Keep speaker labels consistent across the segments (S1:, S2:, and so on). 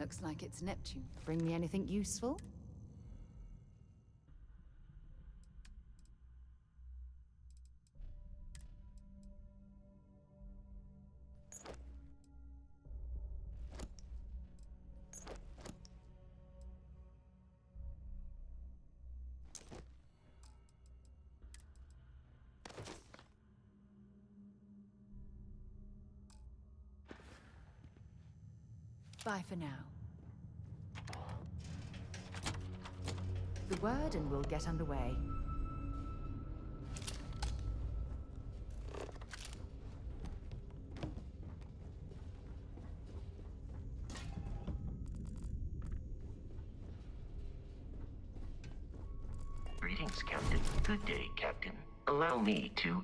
S1: Looks like it's Neptune. Bring me anything useful? Bye for now. The word and we'll get underway.
S2: Greetings, Captain. Good day, Captain. Allow me to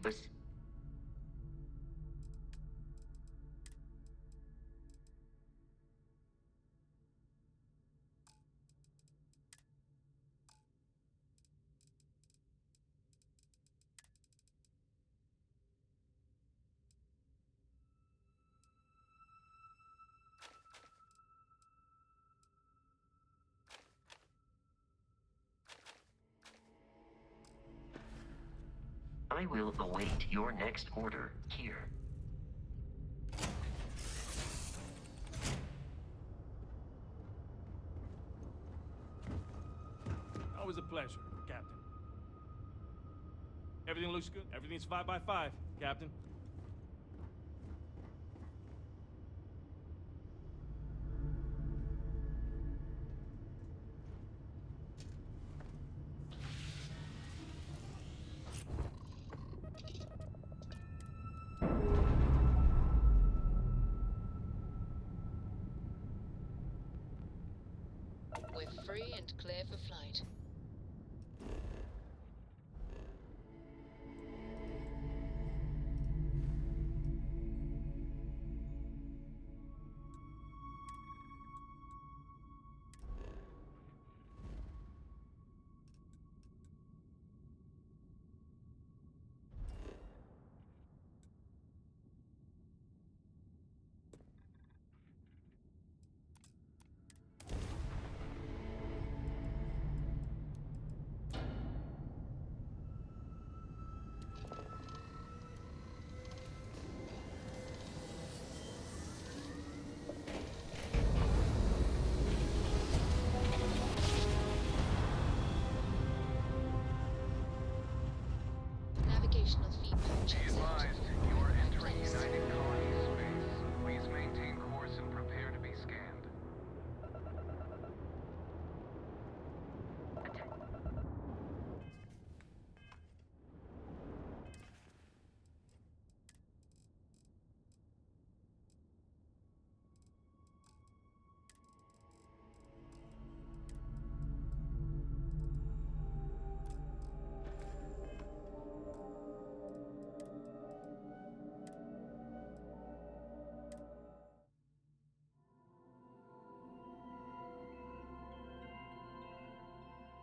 S2: I will await your next order here.
S3: Always a pleasure, Captain. Everything looks good. Everything's 5 by 5, Captain.
S4: We're free and clear for flight. Navigational feedback checks out.
S5: Advised, you are entering United Colony space. Please maintain course and prepare to be scanned.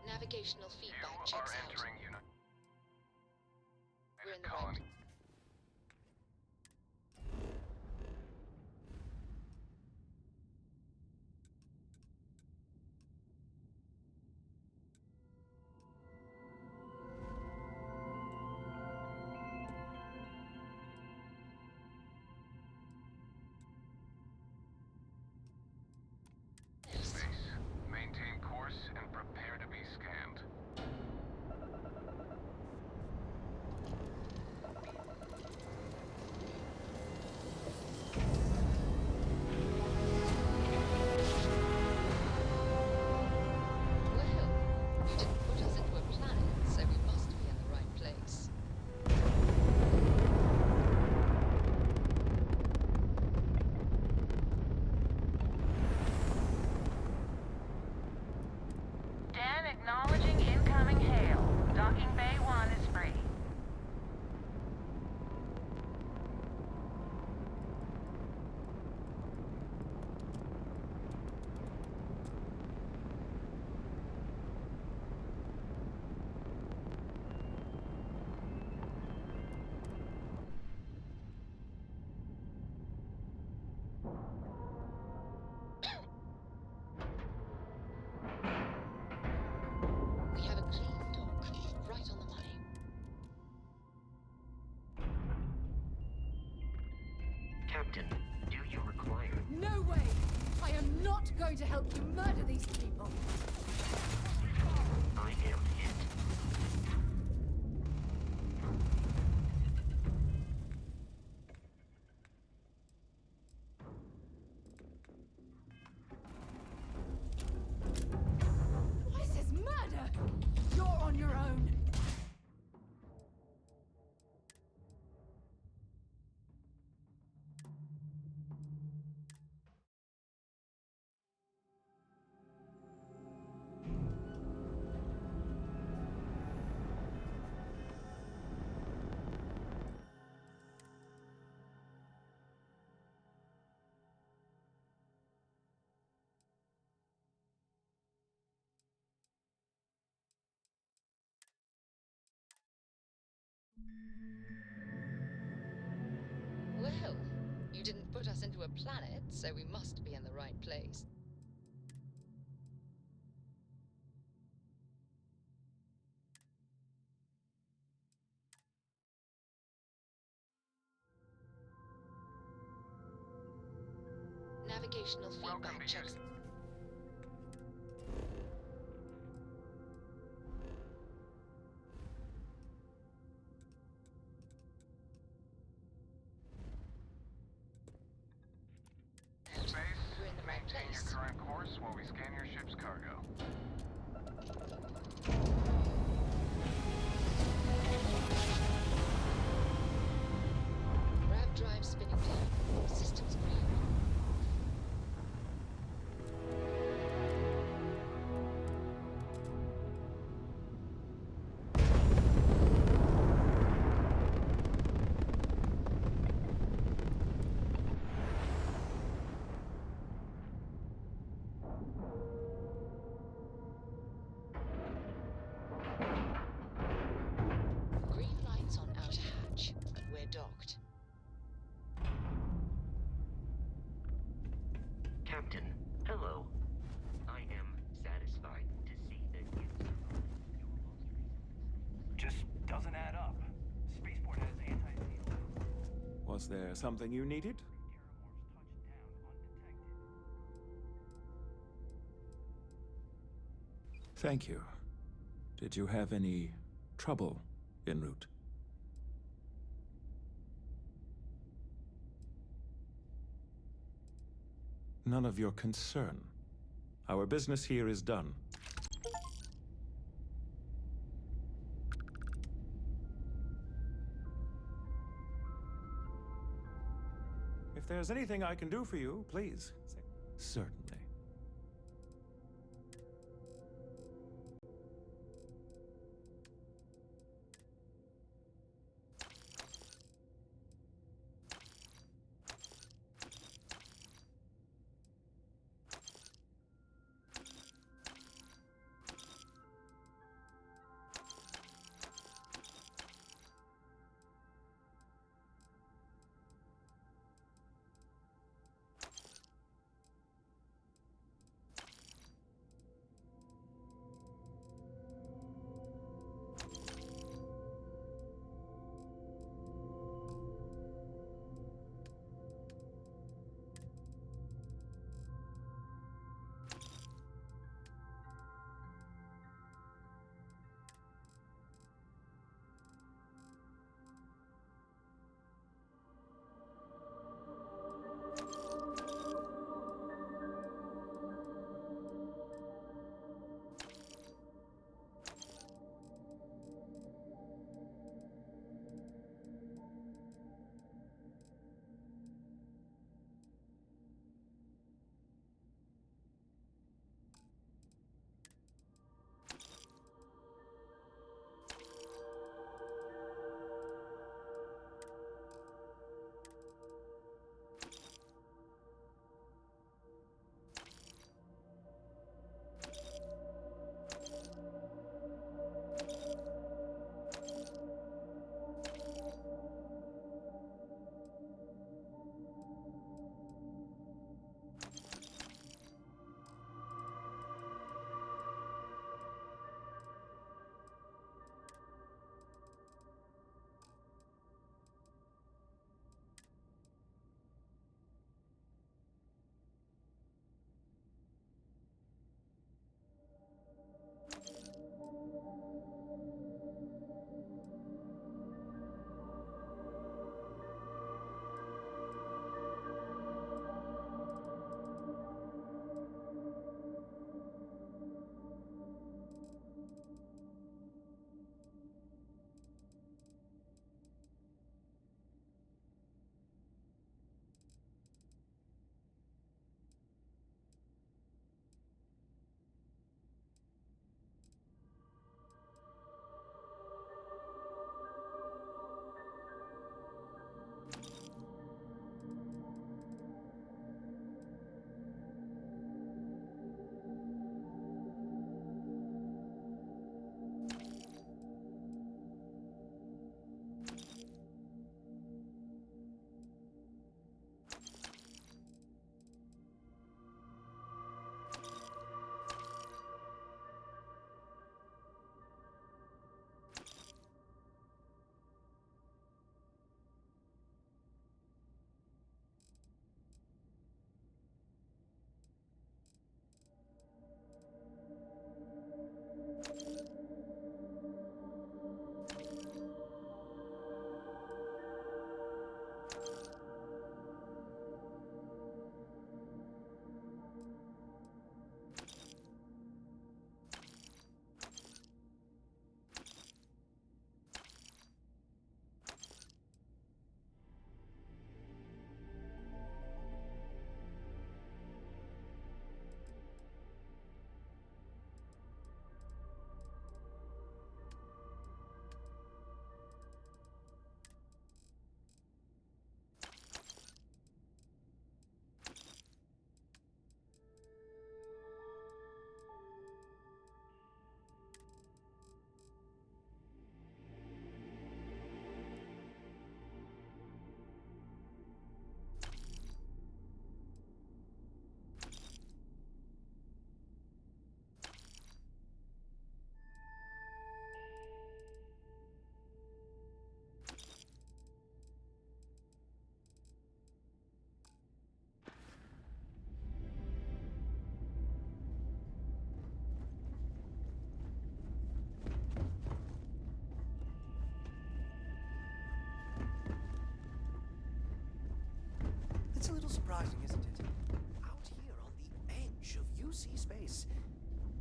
S4: Navigational
S5: You
S4: feedback
S5: are
S4: checks out.
S5: entering
S4: We're in
S5: United
S4: the right
S5: Colony. Space. Maintain course and prepare to be scanned.
S4: Well, you didn't put us into a planet, so we must be in the right place.
S6: Dan acknowledging incoming hail. Docking Bay 1 is free.
S4: have a clean dock, right on the money.
S2: Captain, do you require...
S1: No way! I am not going to help you murder these people!
S2: I am hit.
S1: This is murder! You're on your own!
S4: Well, you didn't put us into a planet, so we must be in the right place. Navigational
S5: Welcome
S4: feedback
S5: to
S4: checks.
S5: Houston. Space,
S4: We're in the right
S5: maintain your
S4: place.
S5: current course while we scan your ship's cargo.
S4: Grav drive spinning down. Systems green. Green lights on outer hatch. We're docked.
S2: Captain, hello. I am satisfied to see that you survived your most recent...
S7: Just doesn't add up. Spaceport has anti-seal.
S8: Was there something you needed?
S7: Terramorphs touched down undetected.
S8: Thank you. Did you have any trouble en route? None of your concern. Our business here is done. If there's anything I can do for you, please. Certainly.
S9: surprising, isn't it? Out here on the edge of UC space.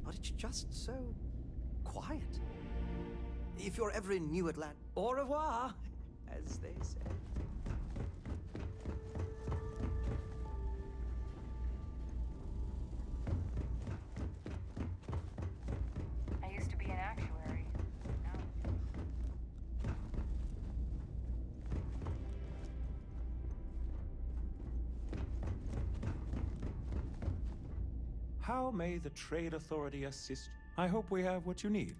S9: But it's just so quiet. If you're ever in New Atlanta, au revoir, as they say.
S6: I used to be an actuary. Now.
S8: How may the Trade Authority assist? I hope we have what you need.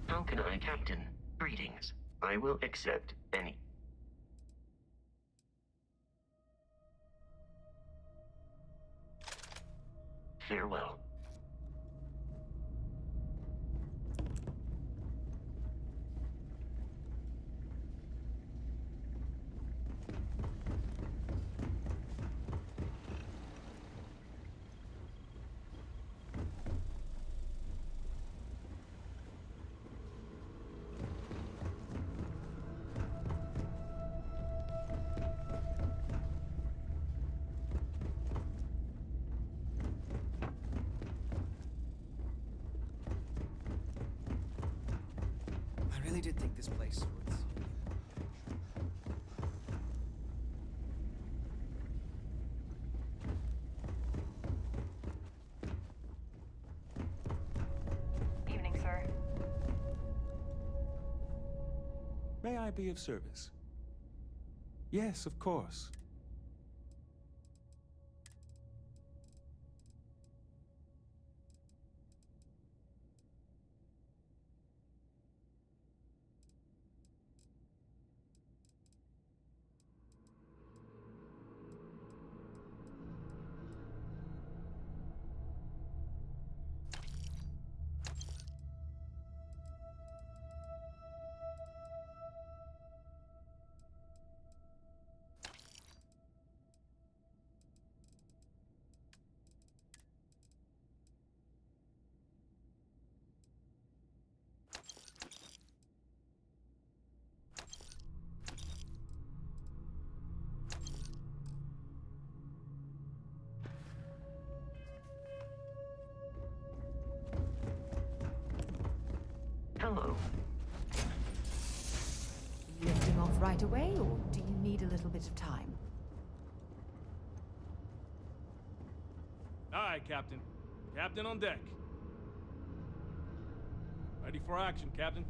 S2: How can I, Captain? Greetings. I will accept any. Farewell.
S9: I really did think this place was...
S6: Evening, sir.
S8: May I be of service? Yes, of course.
S2: Hello.
S1: Lifting off right away, or do you need a little bit of time?
S3: All right, Captain. Captain on deck. Ready for action, Captain.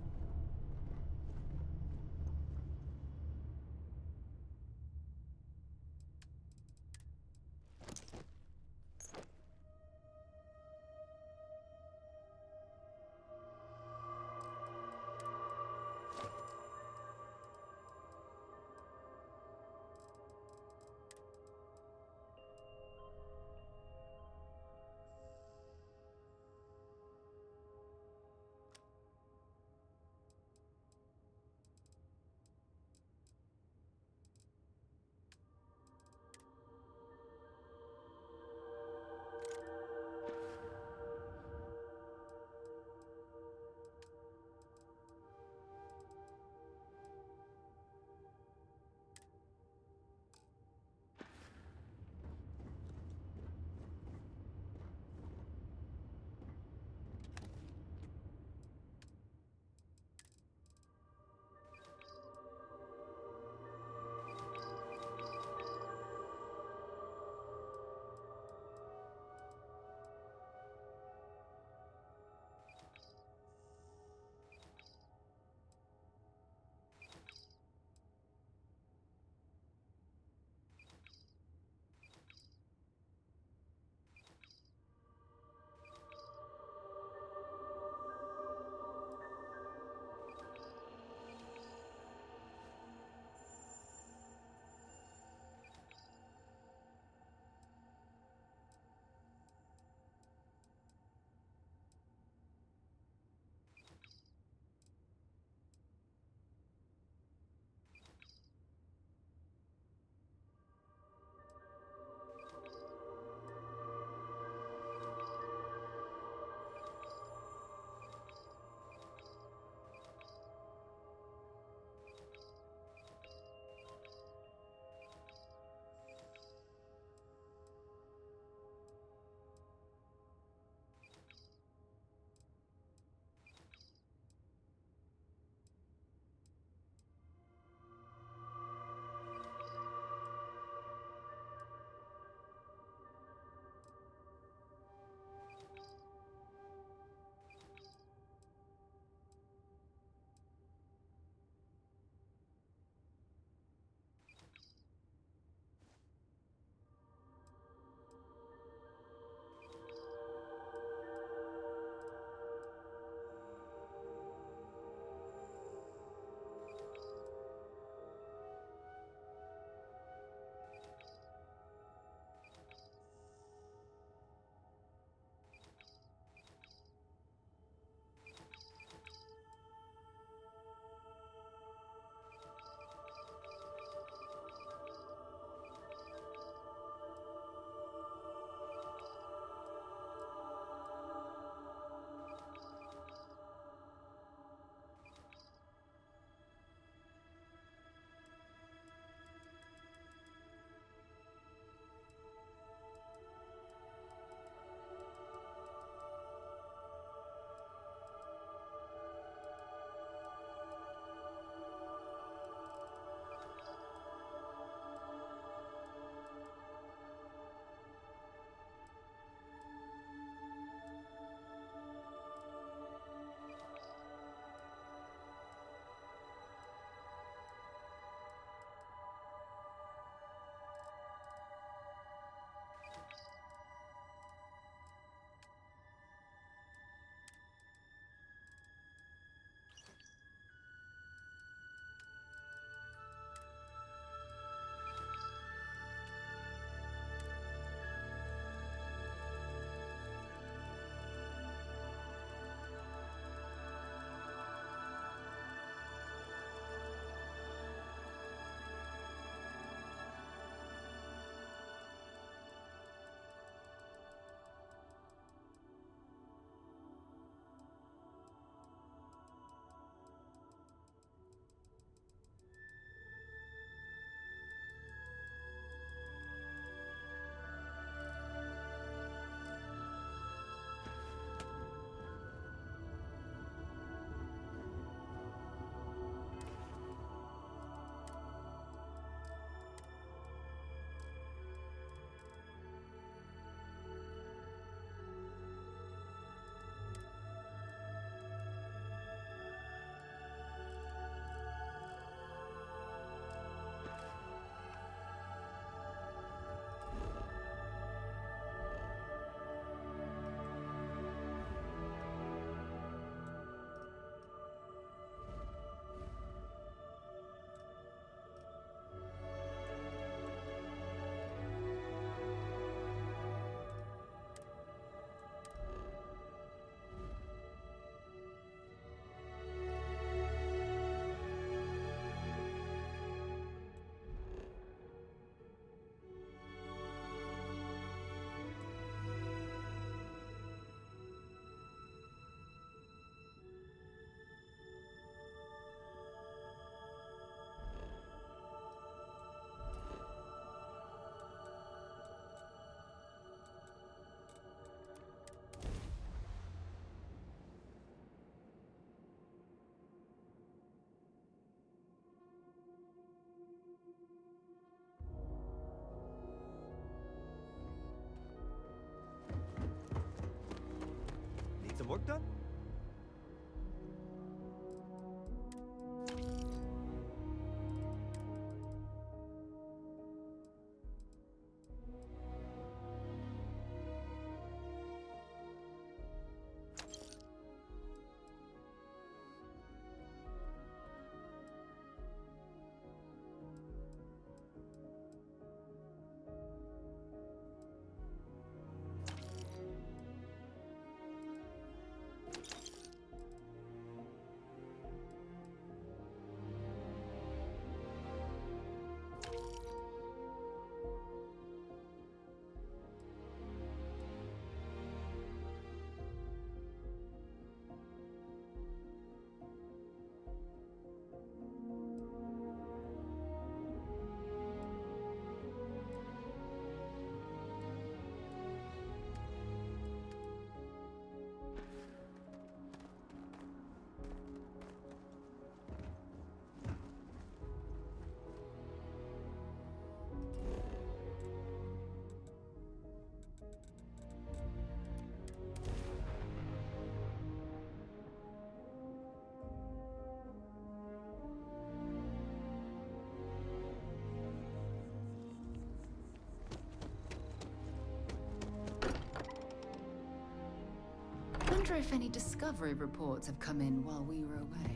S1: wonder if any discovery reports have come in while we were away.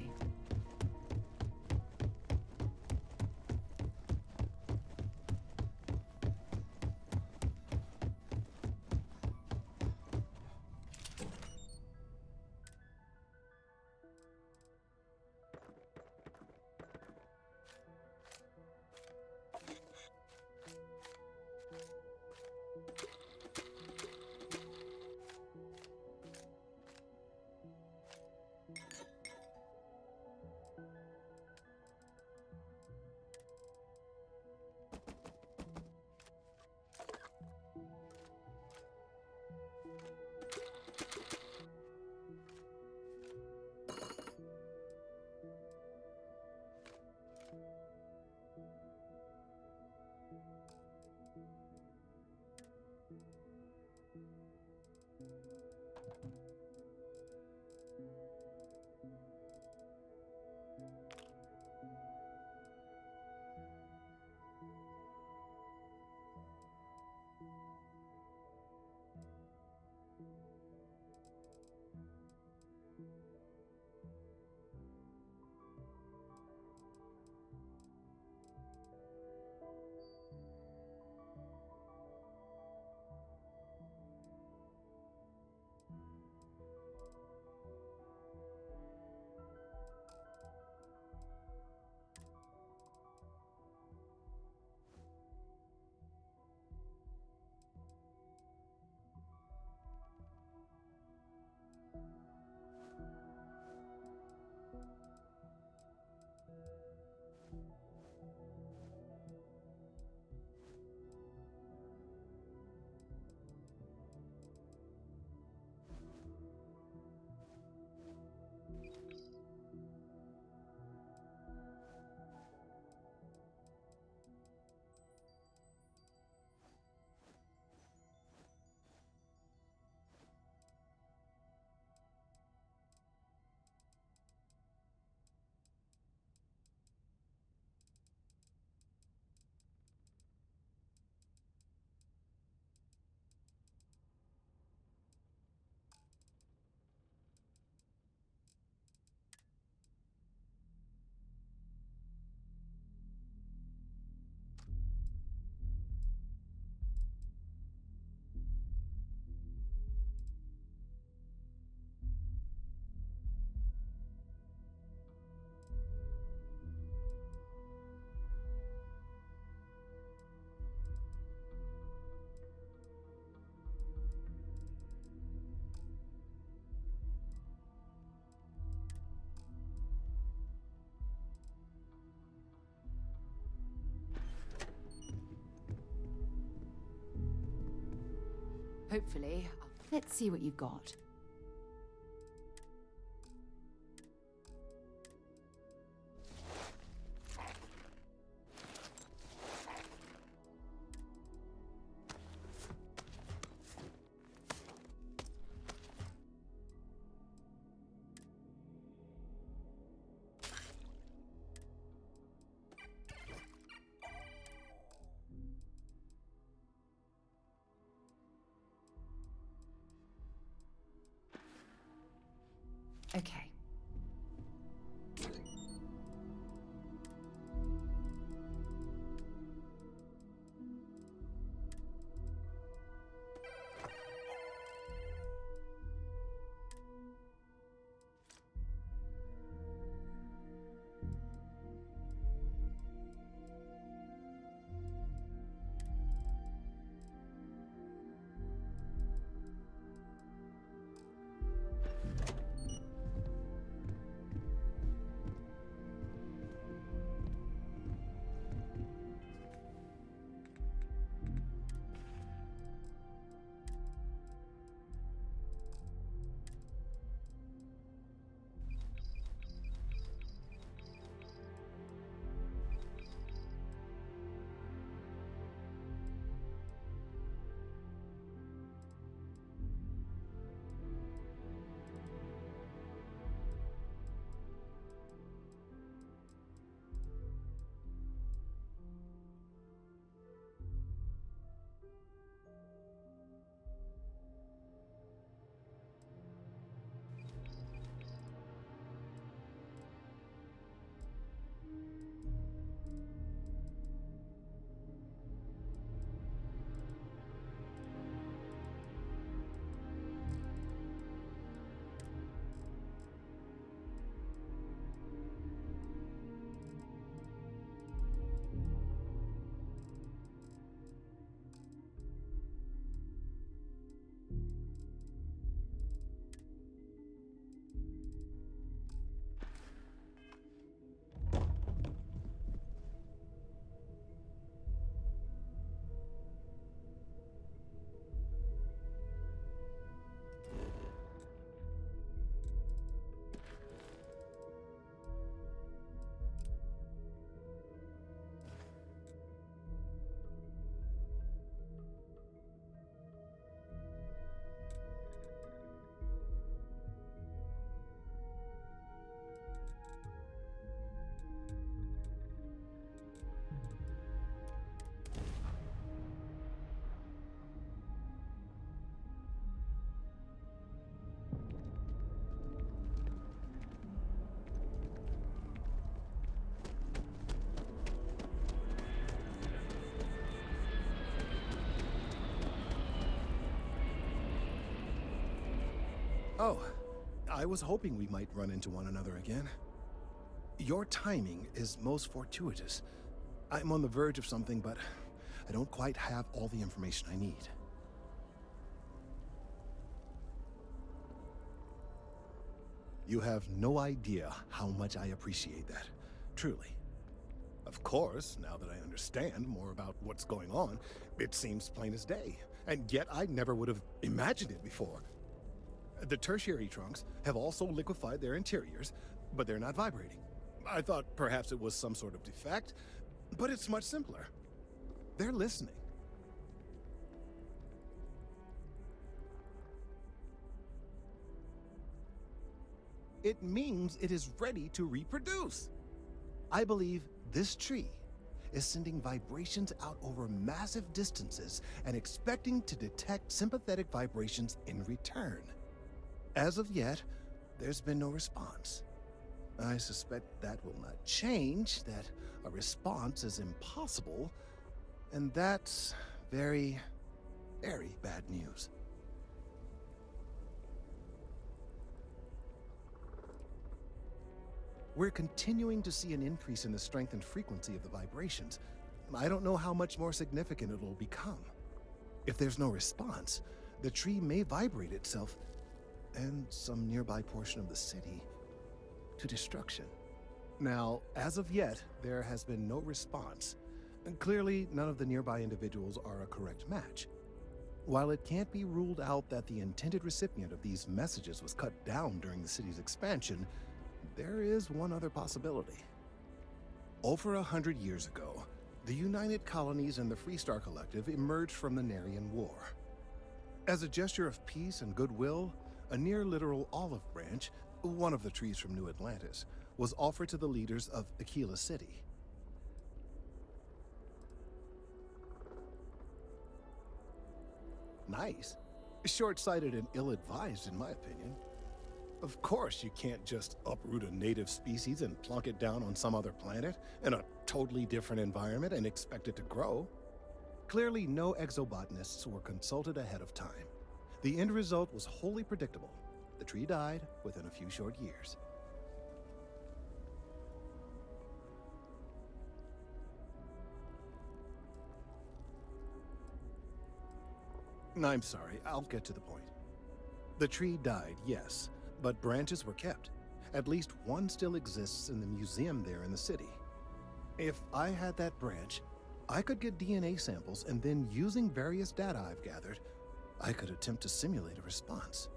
S1: Hopefully. Let's see what you've got. Okay.
S10: Oh, I was hoping we might run into one another again. Your timing is most fortuitous. I'm on the verge of something, but I don't quite have all the information I need. You have no idea how much I appreciate that. Truly. Of course, now that I understand more about what's going on, it seems plain as day. And yet I never would have imagined it before. The tertiary trunks have also liquefied their interiors, but they're not vibrating. I thought perhaps it was some sort of defect, but it's much simpler. They're listening. It means it is ready to reproduce. I believe this tree is sending vibrations out over massive distances and expecting to detect sympathetic vibrations in return. As of yet, there's been no response. I suspect that will not change, that a response is impossible, and that's very, very bad news. We're continuing to see an increase in the strength and frequency of the vibrations. I don't know how much more significant it'll become. If there's no response, the tree may vibrate itself and some nearby portion of the city to destruction. Now, as of yet, there has been no response. And clearly, none of the nearby individuals are a correct match. While it can't be ruled out that the intended recipient of these messages was cut down during the city's expansion, there is one other possibility. Over 100 years ago, the United Colonies and the Freestar Collective emerged from the Narian War. As a gesture of peace and goodwill, a near-literal olive branch, one of the trees from New Atlantis, was offered to the leaders of Aquila City. Nice. Short-sighted and ill-advised, in my opinion. Of course, you can't just uproot a native species and plunk it down on some other planet in a totally different environment and expect it to grow. Clearly, no exobotanists were consulted ahead of time. The end result was wholly predictable. The tree died within a few short years. I'm sorry, I'll get to the point. The tree died, yes, but branches were kept. At least one still exists in the museum there in the city. If I had that branch, I could get DNA samples, and then using various data I've gathered, I could attempt to simulate a response.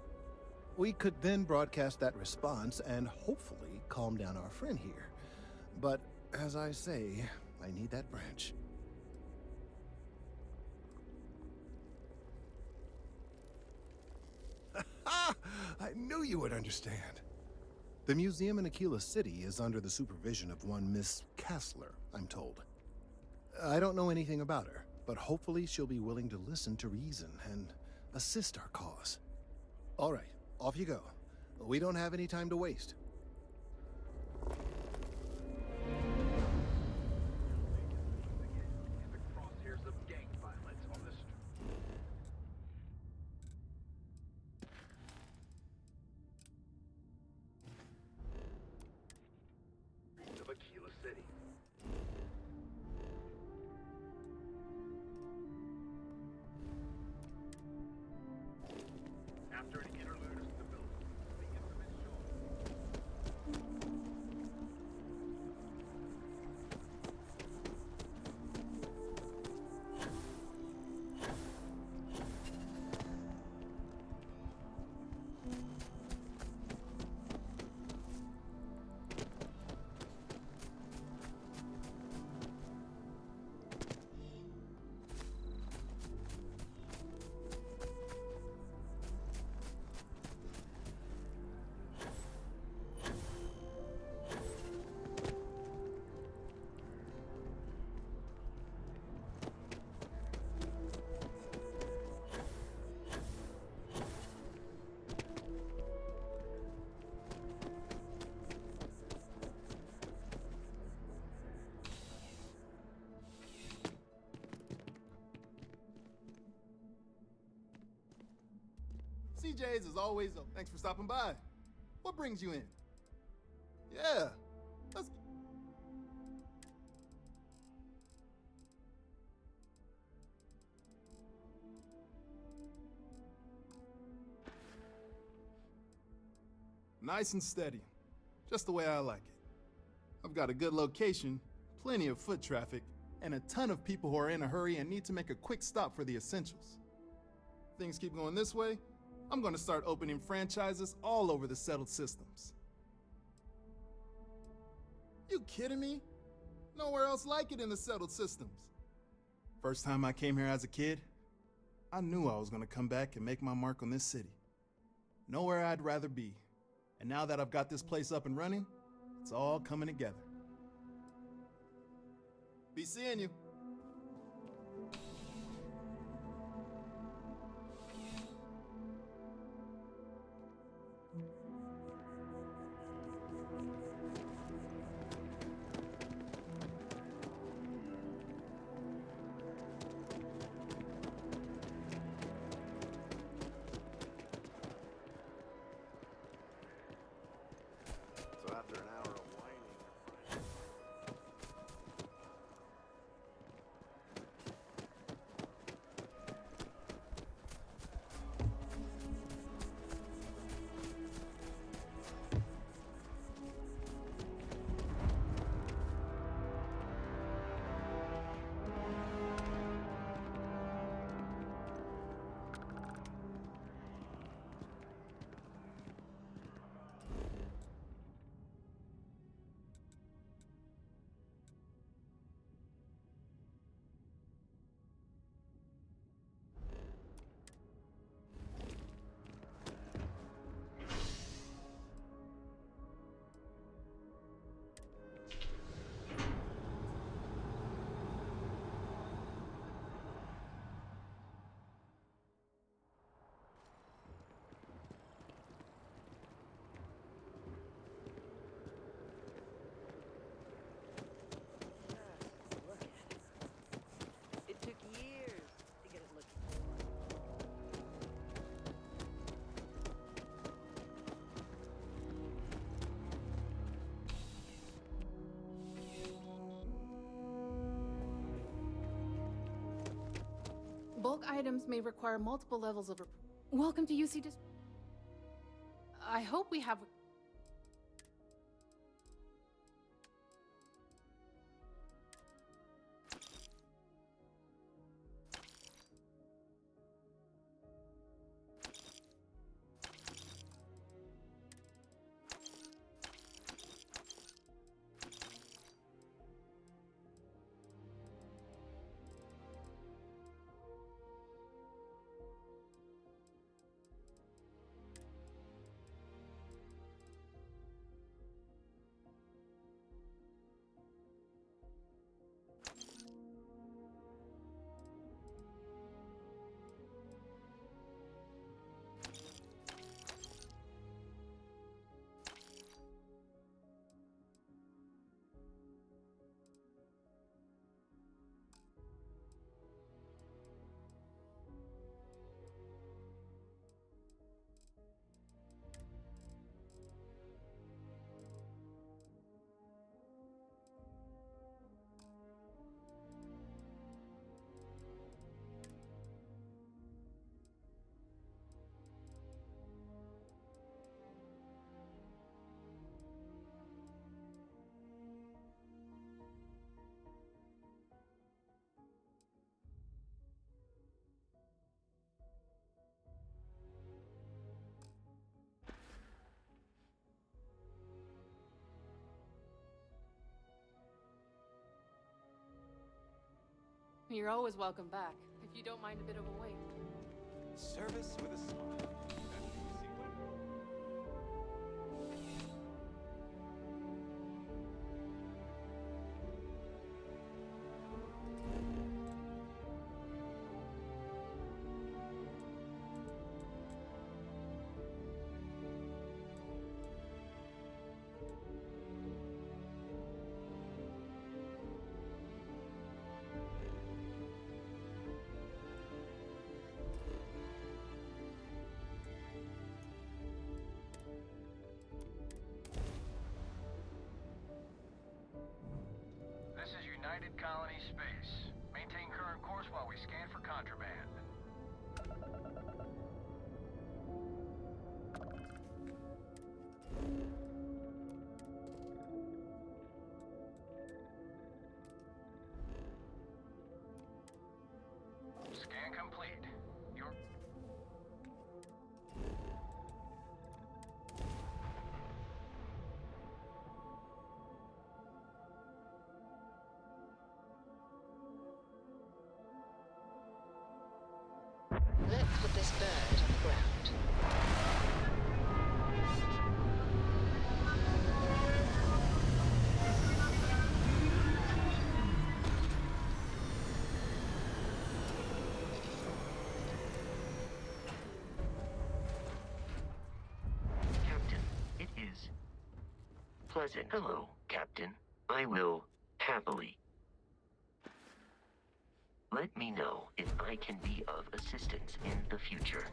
S10: We could then broadcast that response and hopefully calm down our friend here. But as I say, I need that branch. I knew you would understand. The museum in Aquila City is under the supervision of one Miss Kassler, I'm told. I don't know anything about her, but hopefully she'll be willing to listen to reason and assist our cause. All right, off you go. We don't have any time to waste.
S5: After an interlude of stability, the infamous
S11: CJ's is always open. Thanks for stopping by. What brings you in? Yeah, let's... Nice and steady. Just the way I like it. I've got a good location, plenty of foot traffic, and a ton of people who are in a hurry and need to make a quick stop for the essentials. Things keep going this way, I'm gonna start opening franchises all over the settled systems. You kidding me? Nowhere else like it in the settled systems. First time I came here as a kid, I knew I was gonna come back and make my mark on this city. Nowhere I'd rather be. And now that I've got this place up and running, it's all coming together. Be seeing you.
S12: So after an hour of whining,
S6: It took years to get it looking.
S13: Bulk items may require multiple levels of... Welcome to UC I hope we have... You're always welcome back, if you don't mind a bit of a wait.
S12: service with a smile.
S4: put this bird on the ground.
S2: Captain, it is pleasant. Hello, Captain. I will happily. Let me know if I can be of assistance in the future.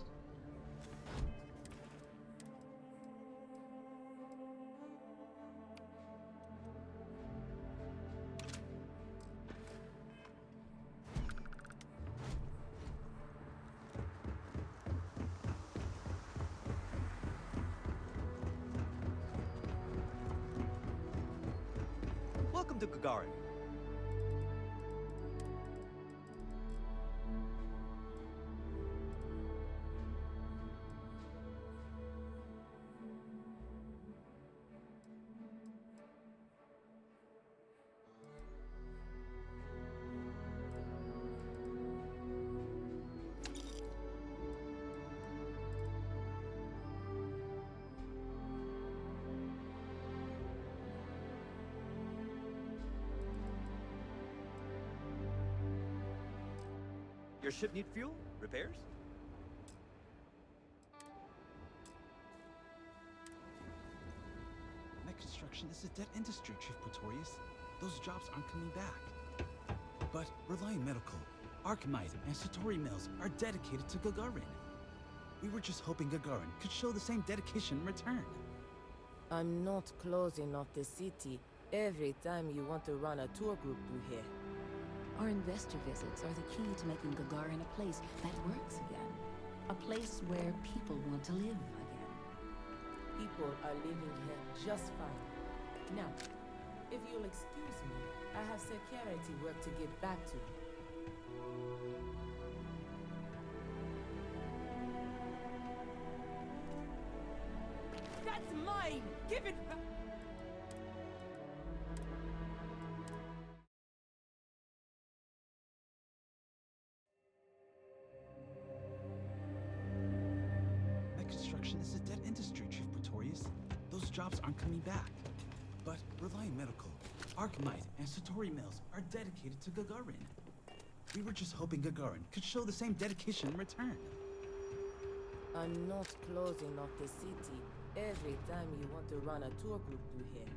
S9: Welcome to Gagarin. Your ship need fuel? Repairs?
S14: Mech construction is a dead industry, Chief Pretorius. Those jobs aren't coming back. But Reliant Medical, Archimide, and Satori Mills are dedicated to Gagarin. We were just hoping Gagarin could show the same dedication in return.
S15: I'm not closing off the city every time you want to run a tour group through here.
S1: Our investor visits are the key to making Gagarin a place that works again. A place where people want to live again.
S15: People are living here just fine. Now, if you'll excuse me, I have security work to get back to. That's mine! Give it back!
S14: Construction is a dead industry, Chief Pretorius. Those jobs aren't coming back. But Reliant Medical, Archimide, and Satori Mills are dedicated to Gagarin. We were just hoping Gagarin could show the same dedication in return.
S15: I'm not closing off the city every time you want to run a tour group through here.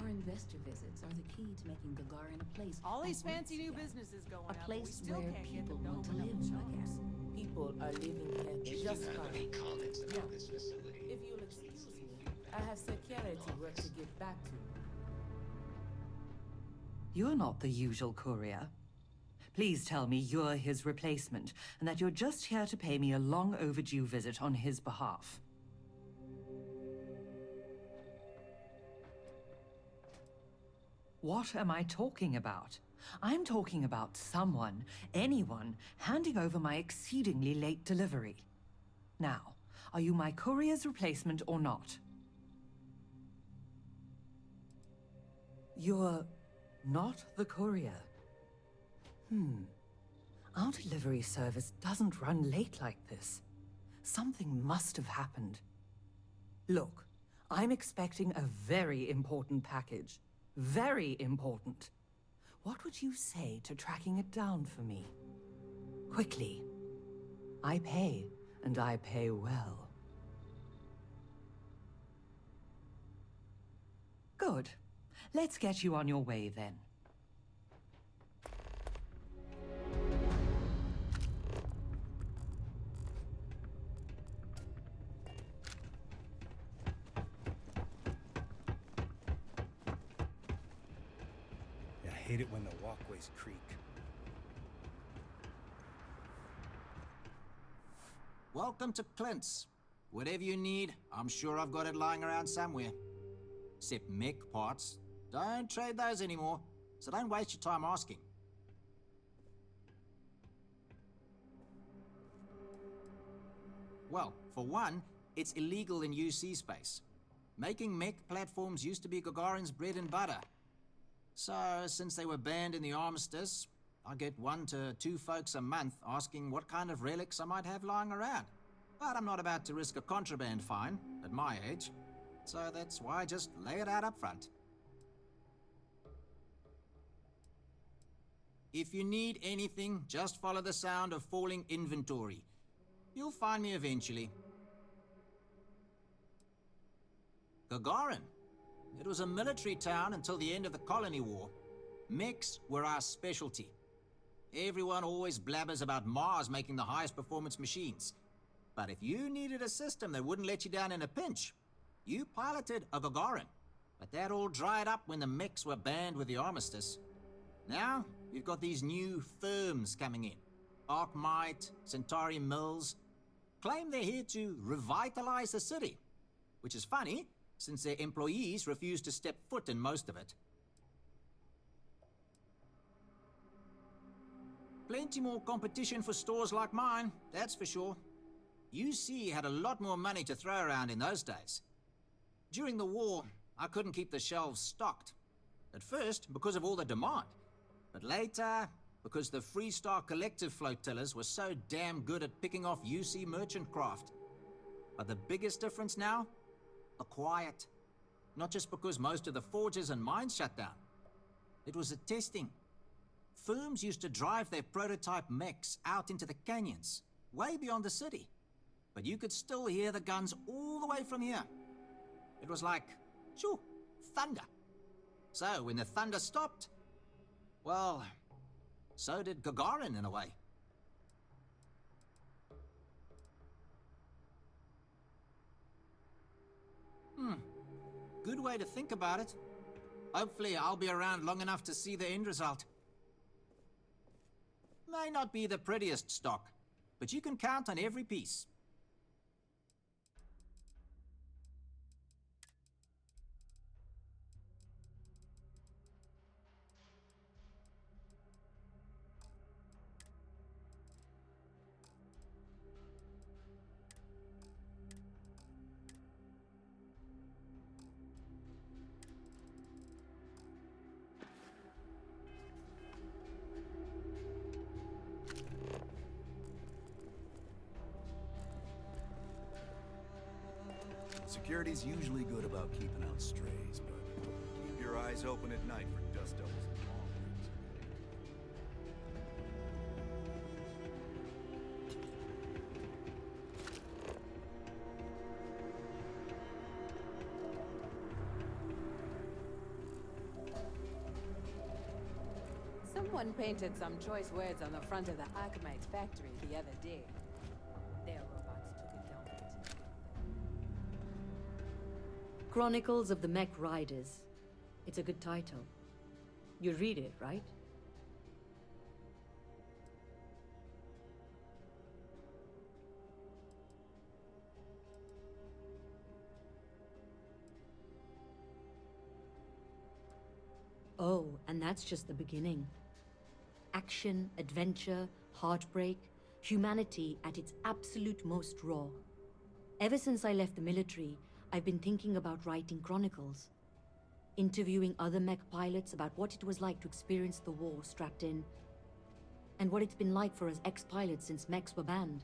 S1: Our investor visits are the key to making Gagarin a place.
S16: All these
S1: that
S16: fancy
S1: works
S16: new
S1: again.
S16: businesses going
S1: A
S16: up,
S1: place
S16: but we still
S1: where
S16: can't get
S1: people
S16: them
S1: want to
S16: open
S1: live
S16: up jobs.
S1: again.
S15: People are living here
S2: If
S15: just
S2: you have
S15: fine.
S2: any comments about
S15: Now,
S2: this facility,
S15: if you'll excuse me, I have security work to get back to.
S17: You're not the usual courier. Please tell me you're his replacement, and that you're just here to pay me a long overdue visit on his behalf. What am I talking about? I'm talking about someone, anyone, handing over my exceedingly late delivery. Now, are you my courier's replacement or not? You're not the courier. Our delivery service doesn't run late like this. Something must have happened. Look, I'm expecting a very important package. Very important. What would you say to tracking it down for me? Quickly. I pay, and I pay well. Good. Let's get you on your way then.
S18: I hate it when the walkways creak.
S19: Welcome to Clint's. Whatever you need, I'm sure I've got it lying around somewhere. Except mech parts. Don't trade those anymore, so don't waste your time asking. Well, for one, it's illegal in UC space. Making mech platforms used to be Gagarin's bread and butter. So, since they were banned in the armistice, I get 1 to 2 folks a month asking what kind of relics I might have lying around. But I'm not about to risk a contraband fine at my age, so that's why I just lay it out up front. If you need anything, just follow the sound of falling inventory. You'll find me eventually. Gagarin. It was a military town until the end of the Colony War. Mechs were our specialty. Everyone always blabbers about Mars making the highest performance machines. But if you needed a system that wouldn't let you down in a pinch, you piloted a Gagarin. But that all dried up when the mechs were banned with the armistice. Now, we've got these new firms coming in. Arkmite, Centauri Mills. Claim they're here to revitalize the city. Which is funny, since their employees refuse to step foot in most of it. Plenty more competition for stores like mine, that's for sure. UC had a lot more money to throw around in those days. During the war, I couldn't keep the shelves stocked. At first, because of all the demand. But later, because the Freestar Collective flotillas were so damn good at picking off UC merchant craft. But the biggest difference now? The quiet. Not just because most of the forges and mines shut down. It was the testing. Firms used to drive their prototype mechs out into the canyons, way beyond the city. But you could still hear the guns all the way from here. It was like, shoo, thunder. So when the thunder stopped, well, so did Gagarin in a way. Good way to think about it. Hopefully I'll be around long enough to see the end result. May not be the prettiest stock, but you can count on every piece.
S12: Security's usually good about keeping out strays, but keep your eyes open at night for dust devils and mongrels.
S15: Someone painted some choice words on the front of the Arkmite factory the other day. Their robots took it down.
S16: Chronicles of the Mech Riders. It's a good title. You read it, right? Oh, and that's just the beginning. Action, adventure, heartbreak, humanity at its absolute most raw. Ever since I left the military, I've been thinking about writing chronicles. Interviewing other mech pilots about what it was like to experience the war strapped in, and what it's been like for us ex-pilots since mechs were banned.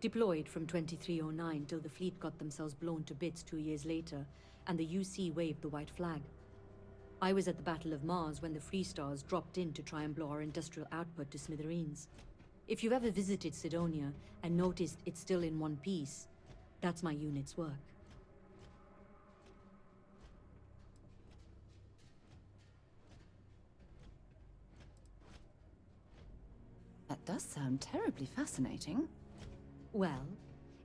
S16: Deployed from 2309 till the fleet got themselves blown to bits 2 years later, and the UC waved the white flag. I was at the Battle of Mars when the Freestars dropped in to try and blow our industrial output to smithereens. If you've ever visited Sidonia and noticed it's still in one piece, that's my unit's work.
S1: That does sound terribly fascinating.
S16: Well,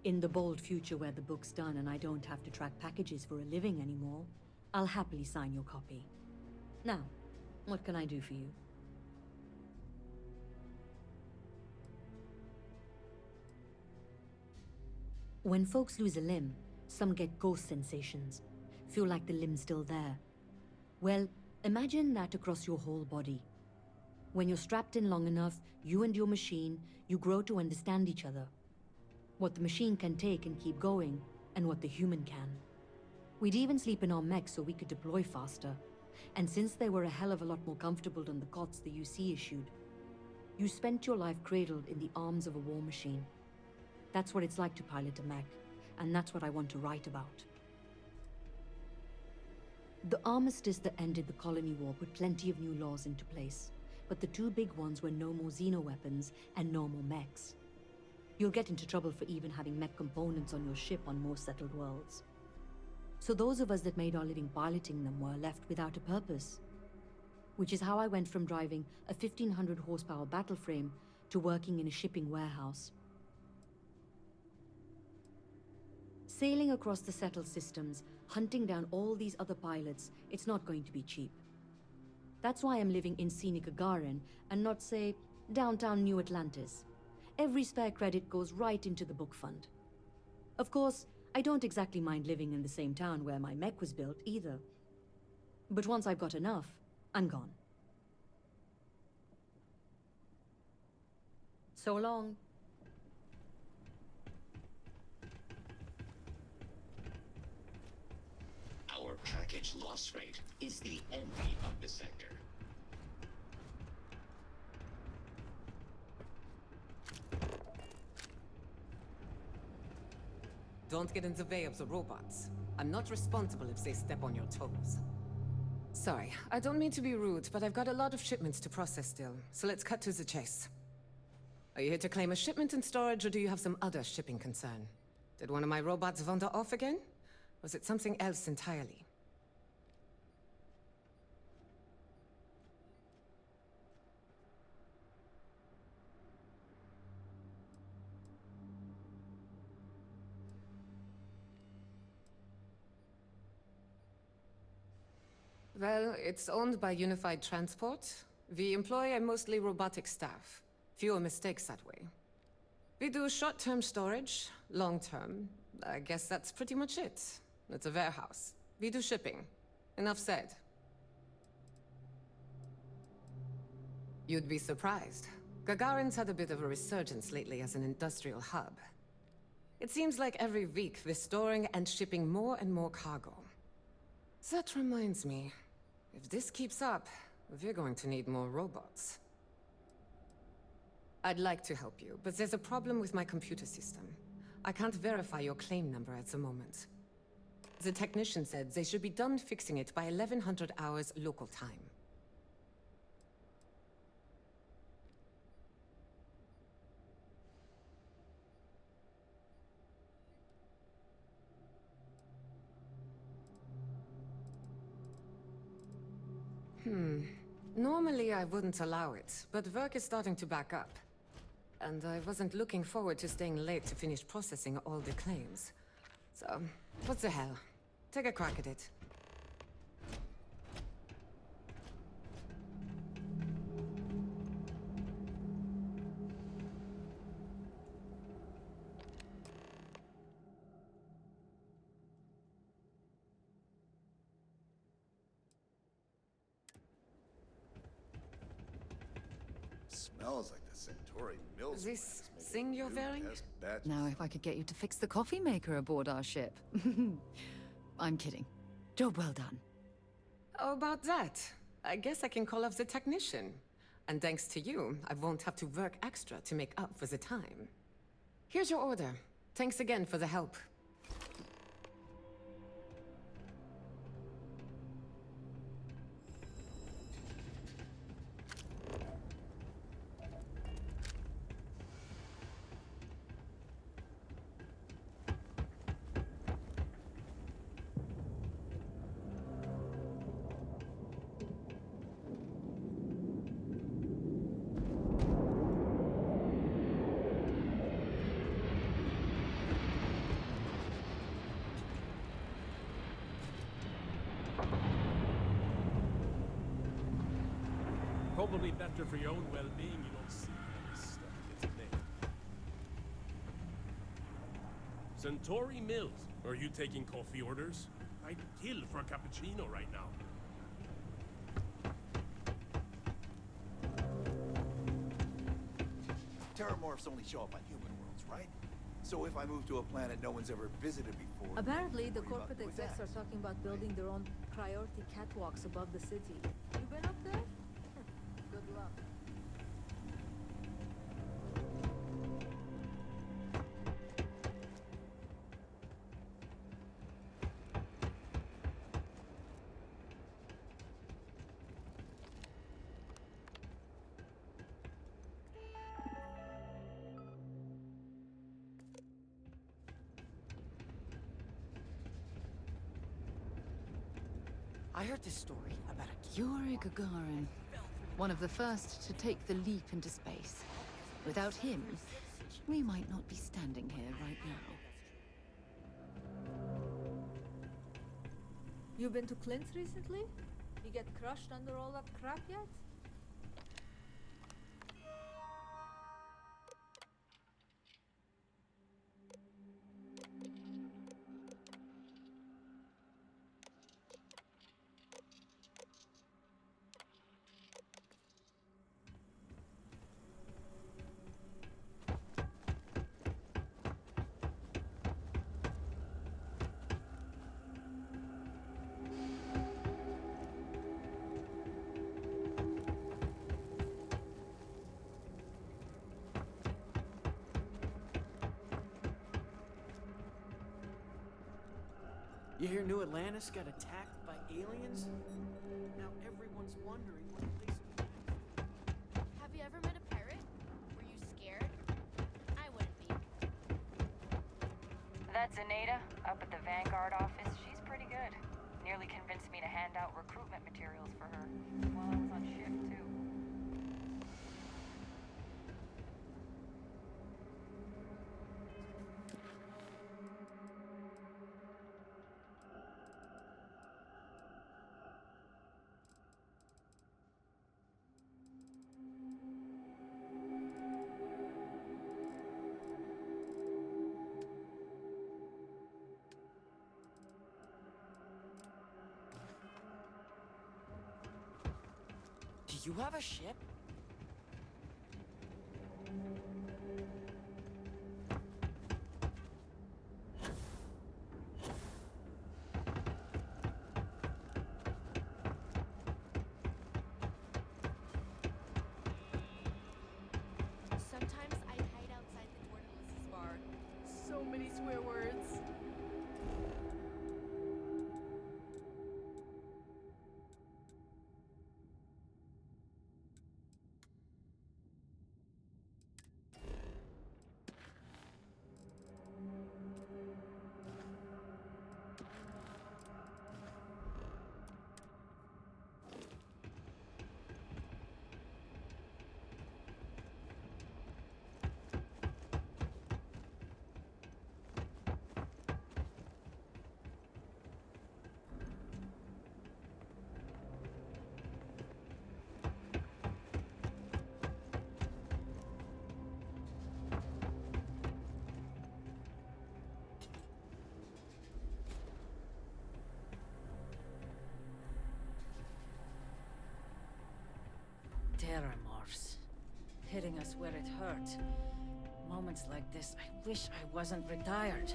S16: in the bold future where the book's done and I don't have to track packages for a living anymore, I'll happily sign your copy. Now, what can I do for you? When folks lose a limb, some get ghost sensations. Feel like the limb's still there. Well, imagine that across your whole body. When you're strapped in long enough, you and your machine, you grow to understand each other. What the machine can take and keep going, and what the human can. We'd even sleep in our mechs so we could deploy faster. And since they were a hell of a lot more comfortable than the cots the UC issued, you spent your life cradled in the arms of a war machine. That's what it's like to pilot a mech, and that's what I want to write about. The armistice that ended the colony war put plenty of new laws into place, but the two big ones were no more xeno-weapons and no more mechs. You'll get into trouble for even having mech components on your ship on more settled worlds. So those of us that made our living piloting them were left without a purpose. Which is how I went from driving a 1500 horsepower battle frame to working in a shipping warehouse. Sailing across the settled systems, hunting down all these other pilots, it's not going to be cheap. That's why I'm living in scenic Gagarin and not, say, downtown New Atlantis. Every spare credit goes right into the book fund. Of course, I don't exactly mind living in the same town where my mech was built either. But once I've got enough, I'm gone. So long.
S20: Our package loss rate is the envy of the sector.
S21: Don't get in the way of the robots. I'm not responsible if they step on your toes. Sorry, I don't mean to be rude, but I've got a lot of shipments to process still, so let's cut to the chase. Are you here to claim a shipment in storage, or do you have some other shipping concern? Did one of my robots wander off again? Was it something else entirely? Well, it's owned by Unified Transport. We employ a mostly robotic staff. Fewer mistakes that way. We do short-term storage, long-term. I guess that's pretty much it. It's a warehouse. We do shipping. Enough said. You'd be surprised. Gagarin's had a bit of a resurgence lately as an industrial hub. It seems like every week we're storing and shipping more and more cargo. That reminds me, if this keeps up, we're going to need more robots. I'd like to help you, but there's a problem with my computer system. I can't verify your claim number at the moment. The technician said they should be done fixing it by 1100 hours local time. Normally I wouldn't allow it, but work is starting to back up. And I wasn't looking forward to staying late to finish processing all the claims. So, what the hell? Take a crack at it.
S12: Smells like the Centauri Mills.
S21: This thing you're wearing?
S22: Now if I could get you to fix the coffee maker aboard our ship. I'm kidding. Job well done.
S21: How about that? I guess I can call off the technician. And thanks to you, I won't have to work extra to make up for the time. Here's your order. Thanks again for the help.
S3: Probably better for your own well-being you don't see how this stuff gets made. Centauri Mills. Are you taking coffee orders? I'd kill for a cappuccino right now.
S12: Terramorphs only show up on human worlds, right? So if I move to a planet no one's ever visited before...
S7: Apparently, the
S12: what are you about
S7: corporate
S12: to do with
S7: execs
S12: that?
S7: are talking about building their own priority catwalks above the city. You been up there? Good luck.
S8: I heard this story about a
S22: Yuri Gagarin, one of the first to take the leap into space. Without him, we might not be standing here right now.
S7: You been to Clint's recently? You get crushed under all that crap yet?
S8: You hear New Atlantis got attacked by aliens? Now everyone's wondering what place to be.
S23: Have you ever met a pirate? Were you scared? I wouldn't be.
S6: That's Zinaida, up at the Vanguard office. She's pretty good. Nearly convinced me to hand out recruitment materials for her while I was on shift, too.
S8: Do you have a ship?
S23: Sometimes I hide outside the door to Melissa's bar. So many swear words.
S17: Terramorphs. Hitting us where it hurt. Moments like this, I wish I wasn't retired.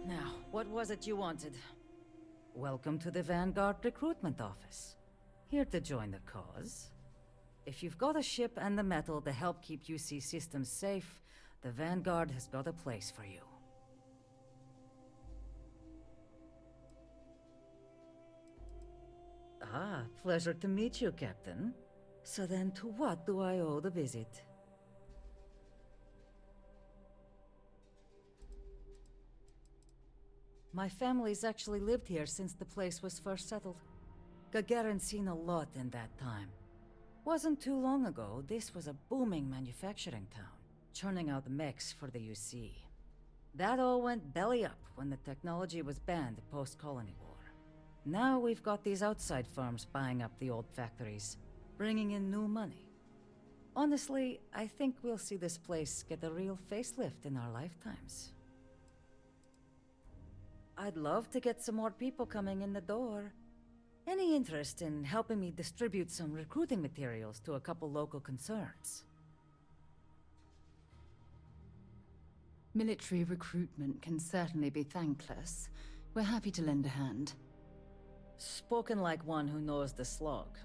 S17: Now, what was it you wanted? Welcome to the Vanguard Recruitment Office. Here to join the cause. If you've got a ship and the metal to help keep UC systems safe, the Vanguard has got a place for you. Ah, pleasure to meet you, Captain. So then, to what do I owe the visit? My family's actually lived here since the place was first settled. Gagarin's seen a lot in that time. Wasn't too long ago, this was a booming manufacturing town, churning out mechs for the UC. That all went belly up when the technology was banned post-colony war. Now we've got these outside firms buying up the old factories, bringing in new money. Honestly, I think we'll see this place get a real facelift in our lifetimes. I'd love to get some more people coming in the door. Any interest in helping me distribute some recruiting materials to a couple local concerns?
S22: Military recruitment can certainly be thankless. We're happy to lend a hand.
S5: Spoken like one who knows the slog.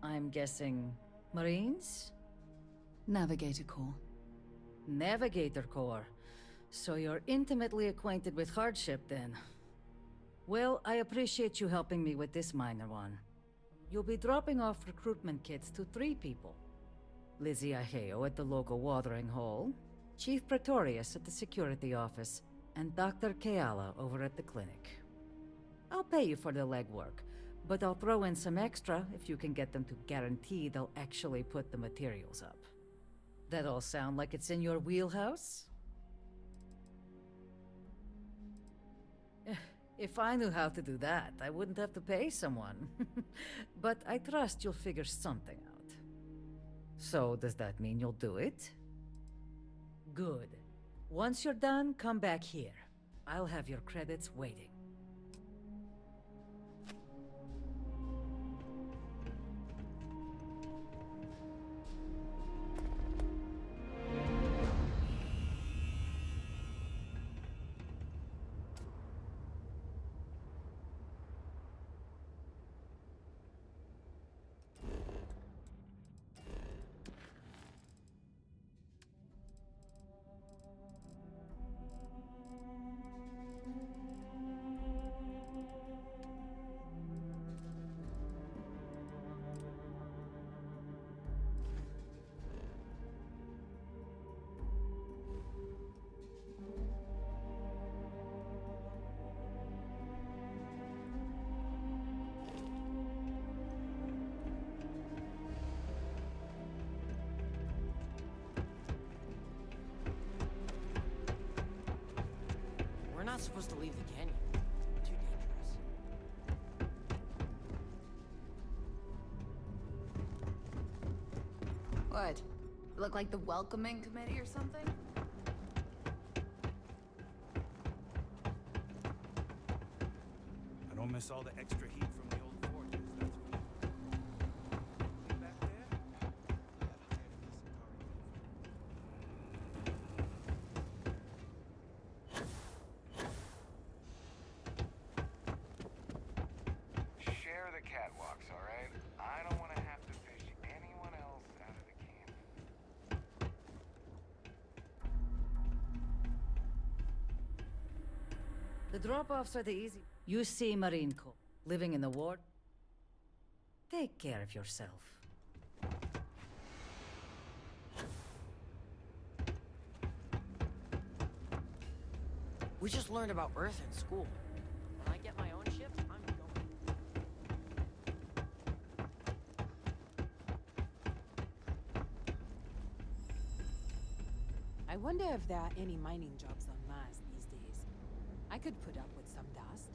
S5: I'm guessing... Marines?
S22: Navigator Corps.
S5: Navigator Corps. So you're intimately acquainted with hardship, then. Well, I appreciate you helping me with this minor one. You'll be dropping off recruitment kits to 3 people. Lizzie Aheo at the local watering hole, Chief Pretorius at the security office, and Dr. Keala over at the clinic. I'll pay you for the legwork, but I'll throw in some extra if you can get them to guarantee they'll actually put the materials up. That all sound like it's in your wheelhouse? If I knew how to do that, I wouldn't have to pay someone. But I trust you'll figure something out. So, does that mean you'll do it? Good. Once you're done, come back here. I'll have your credits waiting.
S8: We're not supposed to leave the canyon. Too dangerous.
S23: What? Look like the welcoming committee or something?
S18: I don't miss all the extra heat from the old forges, that's for sure. Back there?
S10: Share the catwalks, all right? I don't want to have to fish anyone else out of the canyon.
S5: The drop-offs are the easy... You see Marine Corps, living in the ward. Take care of yourself.
S8: We just learned about Earth in school. When I get my own ship, I'm going.
S22: I wonder if there are any mining jobs on Mars these days. I could put up with some dust.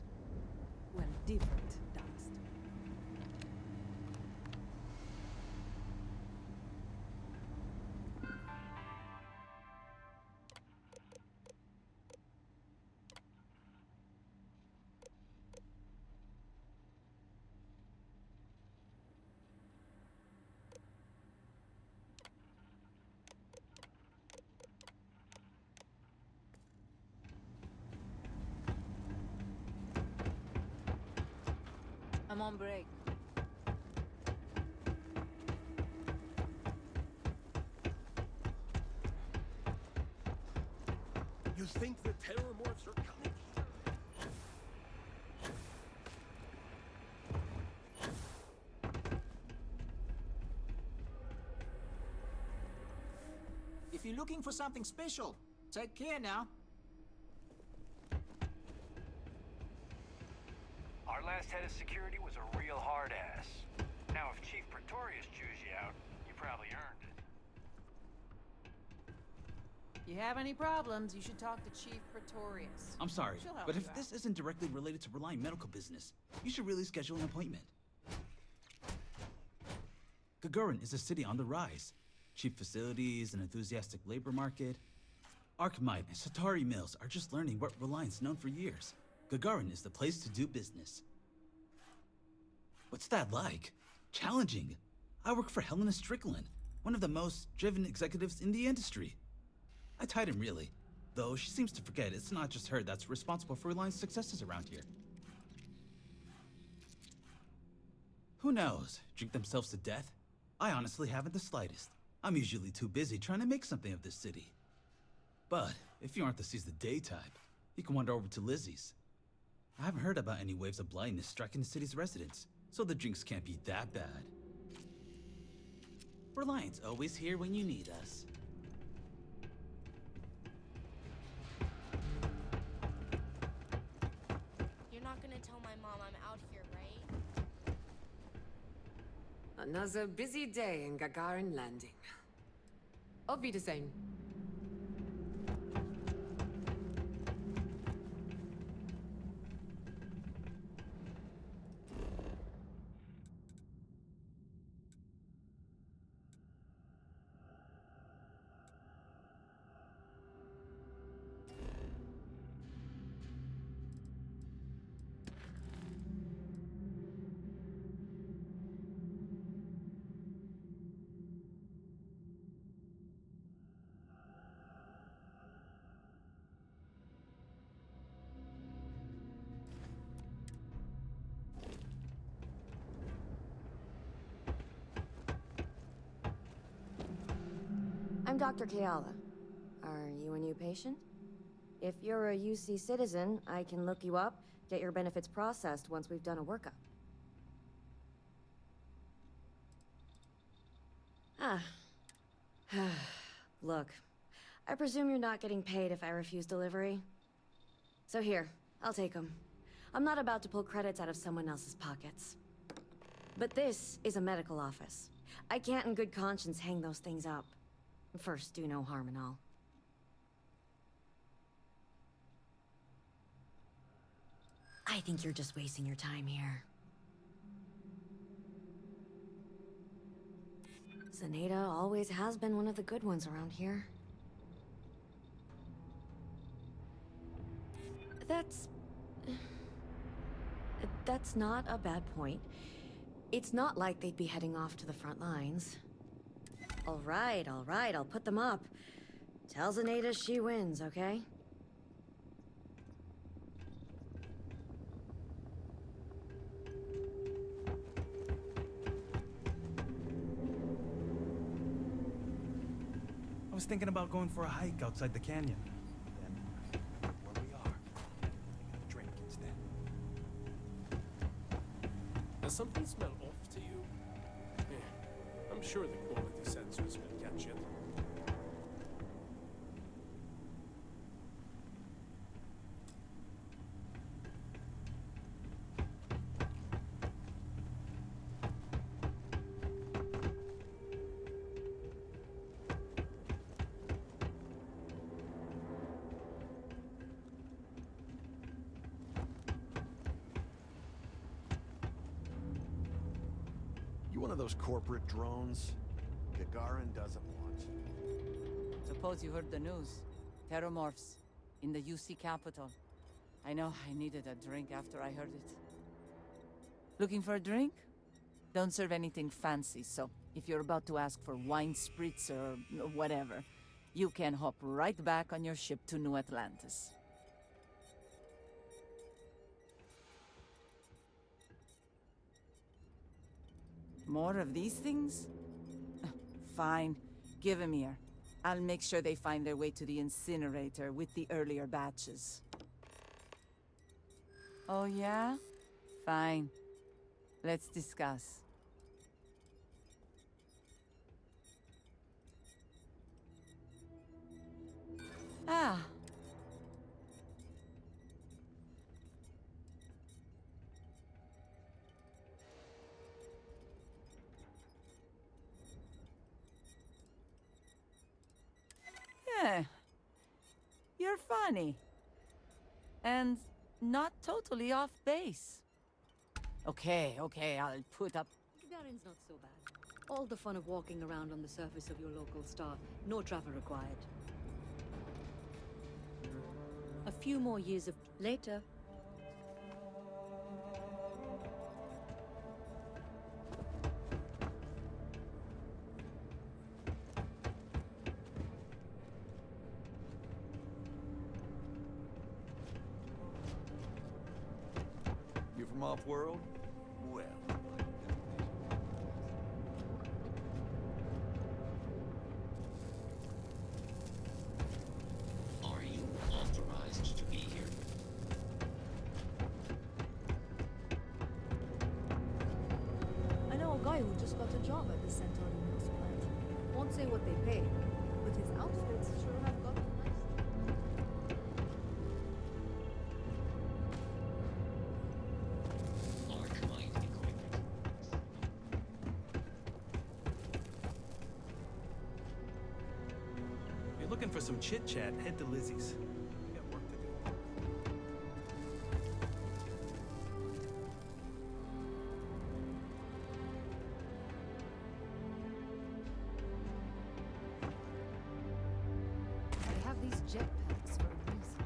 S22: Well, different dust. I'm on break.
S3: You think the terrormorphs are coming here?
S19: If you're looking for something special, take care now.
S10: Our last head of security was a real hard ass. Now, if Chief Pretorius chews you out, you probably earned it.
S22: You have any problems, you should talk to Chief Pretorius.
S14: I'm sorry,
S22: She'll help
S14: but
S22: you
S14: if
S22: out.
S14: this isn't directly related to Reliant medical business, you should really schedule an appointment. Gagarin is a city on the rise. Cheap facilities, an enthusiastic labor market. Archmite and Satari Mills are just learning what Reliant's known for years. Gagarin is the place to do business. What's that like? Challenging. I work for Helena Strickland, one of the most driven executives in the industry. I tied him, really. Though she seems to forget it's not just her that's responsible for Reliant's successes around here. Who knows? Drink themselves to death? I honestly haven't the slightest. I'm usually too busy trying to make something of this city. But if you aren't the seize the day type, you can wander over to Lizzie's. I haven't heard about any waves of blindness striking the city's residents, so the drinks can't be that bad. Reliant's always here when you need us.
S23: You're not gonna tell my mom I'm out here, right?
S21: Another busy day in Gagarin Landing. Auf Wiedersehen.
S4: I'm Dr. Keala. Are you a new patient? If you're a UC citizen, I can look you up, get your benefits processed once we've done a workup. Ah. Look, I presume you're not getting paid if I refuse delivery. So here, I'll take them. I'm not about to pull credits out of someone else's pockets. But this is a medical office. I can't in good conscience hang those things up. First, do no harm and all. I think you're just wasting your time here. Zinaida always has been one of the good ones around here. That's not a bad point. It's not like they'd be heading off to the front lines. All right, I'll put them up. Tell Zinaida she wins, okay?
S14: I was thinking about going for a hike outside the canyon. Then, where we are, getting a drink instead.
S3: Does something smell off to you? I'm sure the quality sensors will catch it.
S18: You one of those corporate drones? Gagarin doesn't want.
S11: Suppose you heard the news. Terramorphs in the UC capital. I know I needed a drink after I heard it. Looking for a drink? Don't serve anything fancy, so if you're about to ask for wine spritz or whatever, you can hop right back on your ship to New Atlantis. More of these things? Fine. Give them here. I'll make sure they find their way to the incinerator with the earlier batches. Oh, yeah? Fine. Let's discuss. Ah. You're funny. And not totally off base. Okay, I'll put up...
S16: Gagarin's not so bad. All the fun of walking around on the surface of your local star. No travel required. A few more years of... Later.
S12: from off-world? Well,
S20: Are you authorized to be here?
S7: I know a guy who just got a job at the Centauri Mills plant. Won't say what they pay, but his outfits sure have gotten nice.
S20: Archmite equipment.
S14: If you're looking for some chit-chat, head to Lizzie's. We got work to do.
S7: They have these jetpacks for a reason.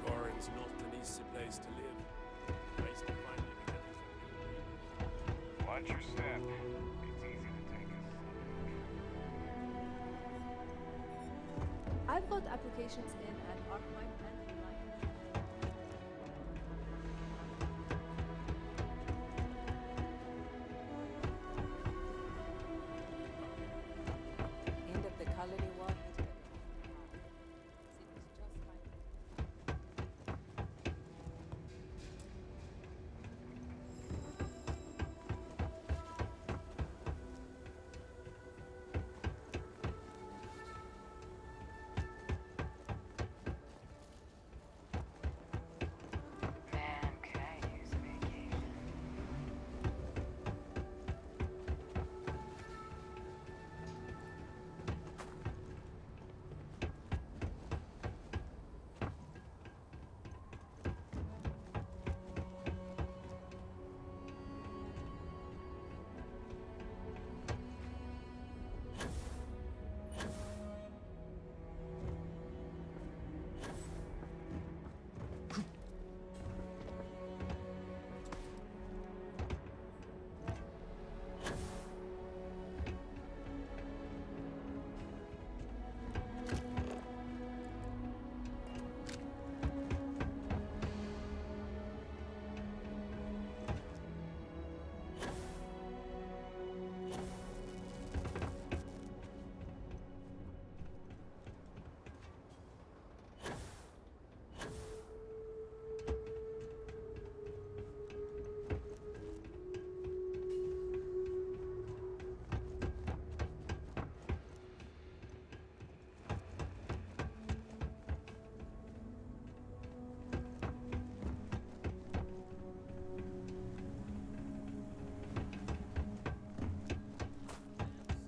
S3: Gagarin's not an easy place to live. Nice to finally be getting some new neighbors.
S10: Watch your step. It's easy to take us.
S7: I've got applications in at Archmite and Elias.
S22: End of the colony war hit heavy. It was just like
S6: Man, could I use a vacation?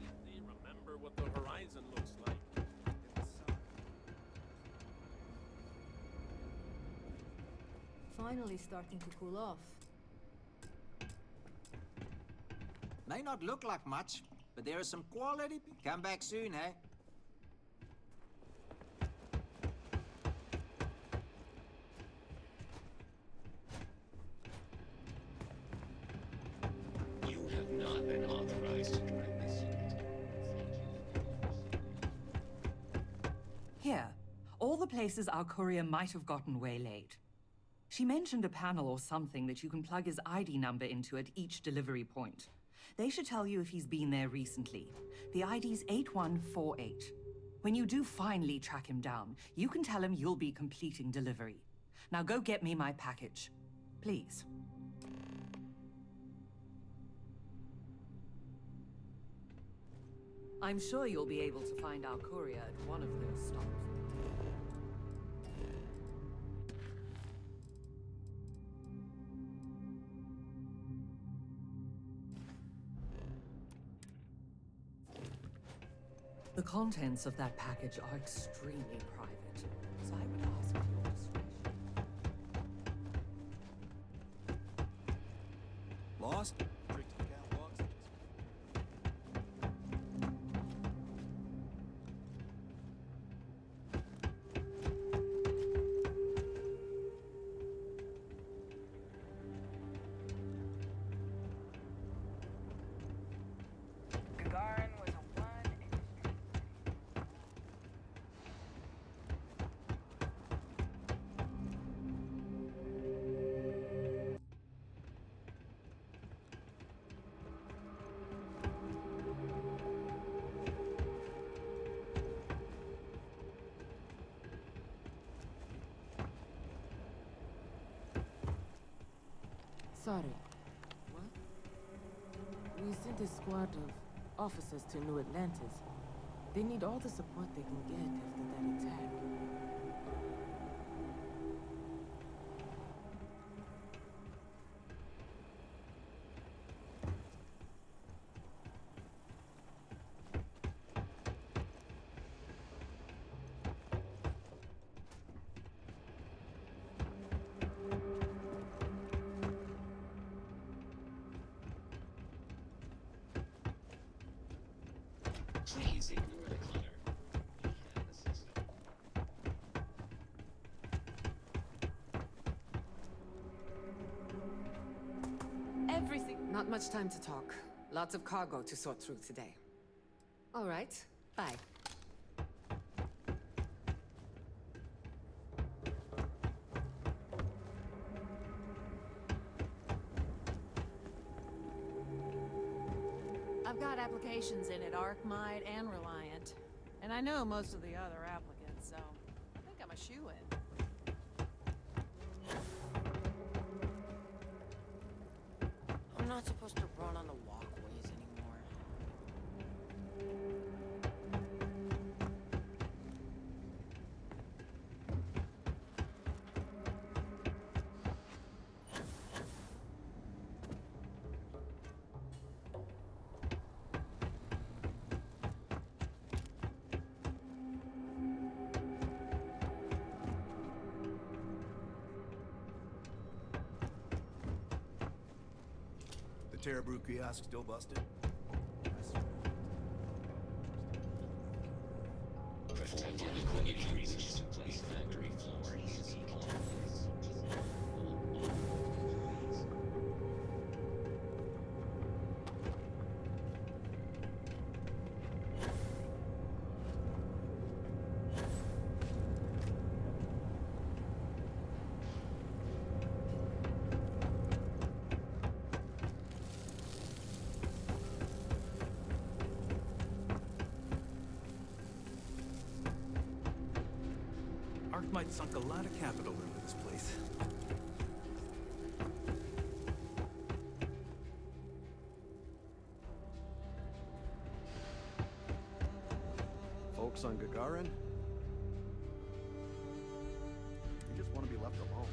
S3: Simply remember what the horizon looks like.
S7: Finally starting to cool off.
S19: May not look like much, but there is some quality. Come back soon, eh?
S20: You have not been authorized to join this unit.
S17: Here, all the places our courier might have gotten waylaid. She mentioned a panel or something that you can plug his ID number into at each delivery point. They should tell you if he's been there recently. The ID's 8148. When you do finally track him down, you can tell him you'll be completing delivery. Now go get me my package. Please. I'm sure you'll be able to find our courier at one of those stops. The contents of that package are extremely private, so I would ask for your discretion.
S12: Lost?
S6: Gagarin was a one industry.
S15: Sorry. What? We sent a squad of officers to New Atlantis. They need all the support they can get after that attack.
S20: Please ignore the clutter. We have a system.
S22: Everything.
S21: Not much time to talk. Lots of cargo to sort through today. All right. Bye.
S22: I've got applications in at Arkmite and Reliant. And I know most of the other applicants, so I think I'm a shoo-in.
S15: I'm not supposed to run on the walkways anymore.
S12: The Terrabrew kiosk still busted?
S20: Protected equipment reaches to place factory floor easy containers.
S14: Arkmite sunk a lot of capital into this place.
S8: Folks on Gagarin? You just want to be left alone.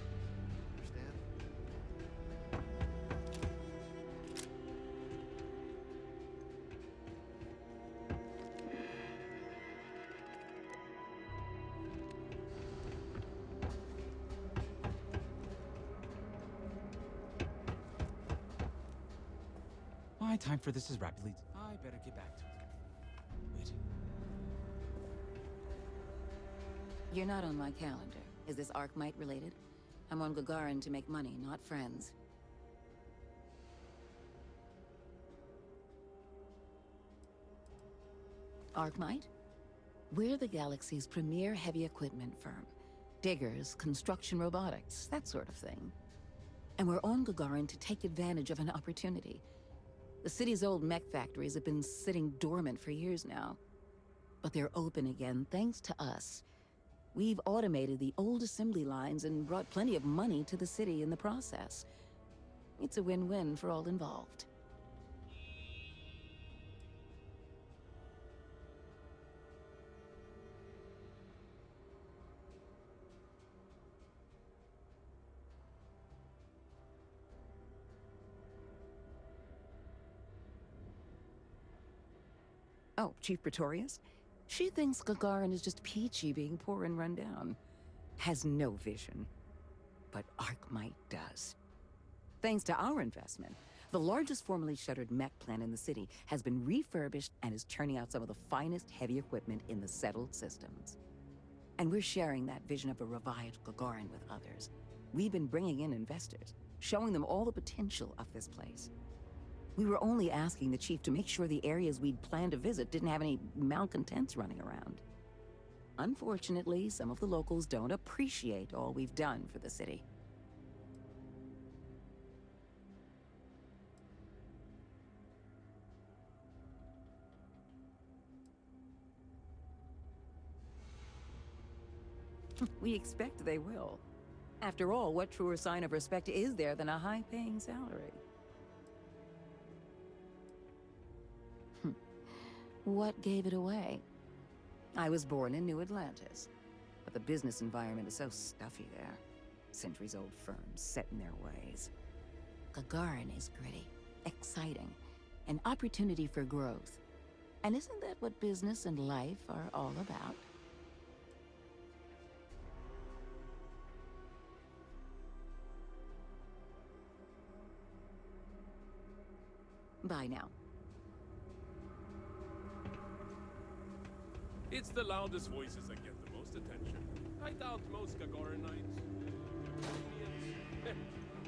S8: Understand?
S14: My time for this is rapidly. I better get back to it. Wait.
S1: You're not on my calendar. Is this Arkmite related? I'm on Gagarin to make money, not friends. Arkmite? We're the galaxy's premier heavy equipment firm. Diggers, construction robotics, that sort of thing. And we're on Gagarin to take advantage of an opportunity. The city's old mech factories have been sitting dormant for years now. But they're open again thanks to us. We've automated the old assembly lines and brought plenty of money to the city in the process. It's a win-win for all involved. Oh, Chief Pretorius? She thinks Gagarin is just peachy being poor and run down. Has no vision. But Arkmite does. Thanks to our investment, the largest formerly shuttered mech plant in the city has been refurbished and is churning out some of the finest heavy equipment in the settled systems. And we're sharing that vision of a revived Gagarin with others. We've been bringing in investors, showing them all the potential of this place. We were only asking the chief to make sure the areas we'd planned to visit didn't have any malcontents running around. Unfortunately, some of the locals don't appreciate all we've done for the city. We expect they will. After all, what truer sign of respect is there than a high-paying salary? What gave it away? I was born in New Atlantis, but the business environment is so stuffy there. Centuries-old firms set in their ways. Gagarin is gritty, exciting, an opportunity for growth. And isn't that what business and life are all about? Bye now.
S3: It's the loudest voices that get the most attention. I doubt most Gagarinites.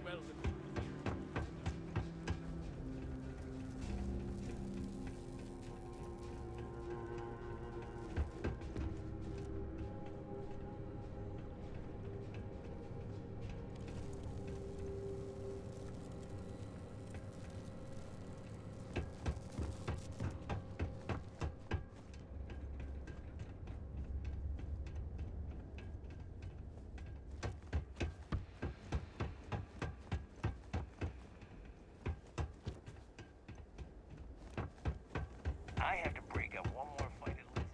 S3: Well,
S18: I have to break up one more fight at Lizzie's.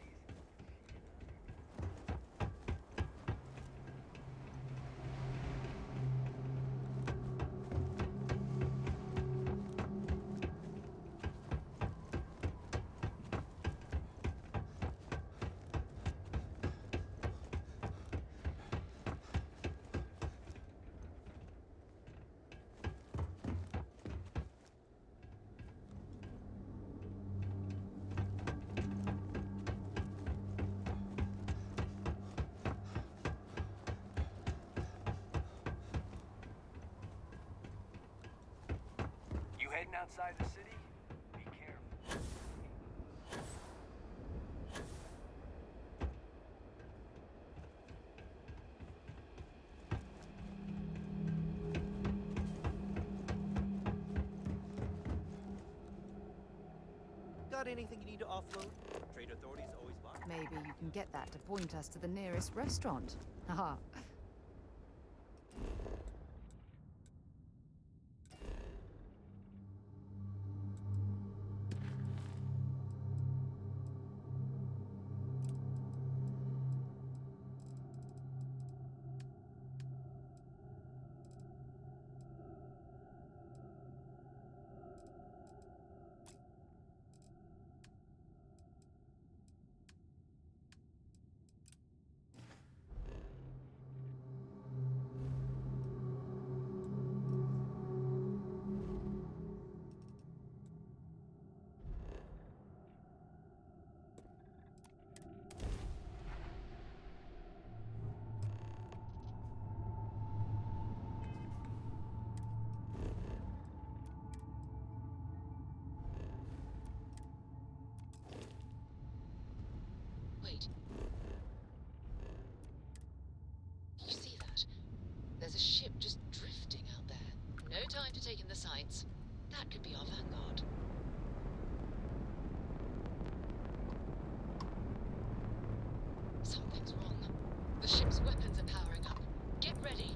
S18: You heading outside the city? Be careful.
S8: Got anything you need to offload? Trade authorities always buy.
S22: Maybe you can get that to point us to the nearest restaurant. Haha.
S1: Wait. You see that? There's a ship just drifting out there. No time to take in the sights. That could be our vanguard. Something's wrong. The ship's weapons are powering up. Get ready.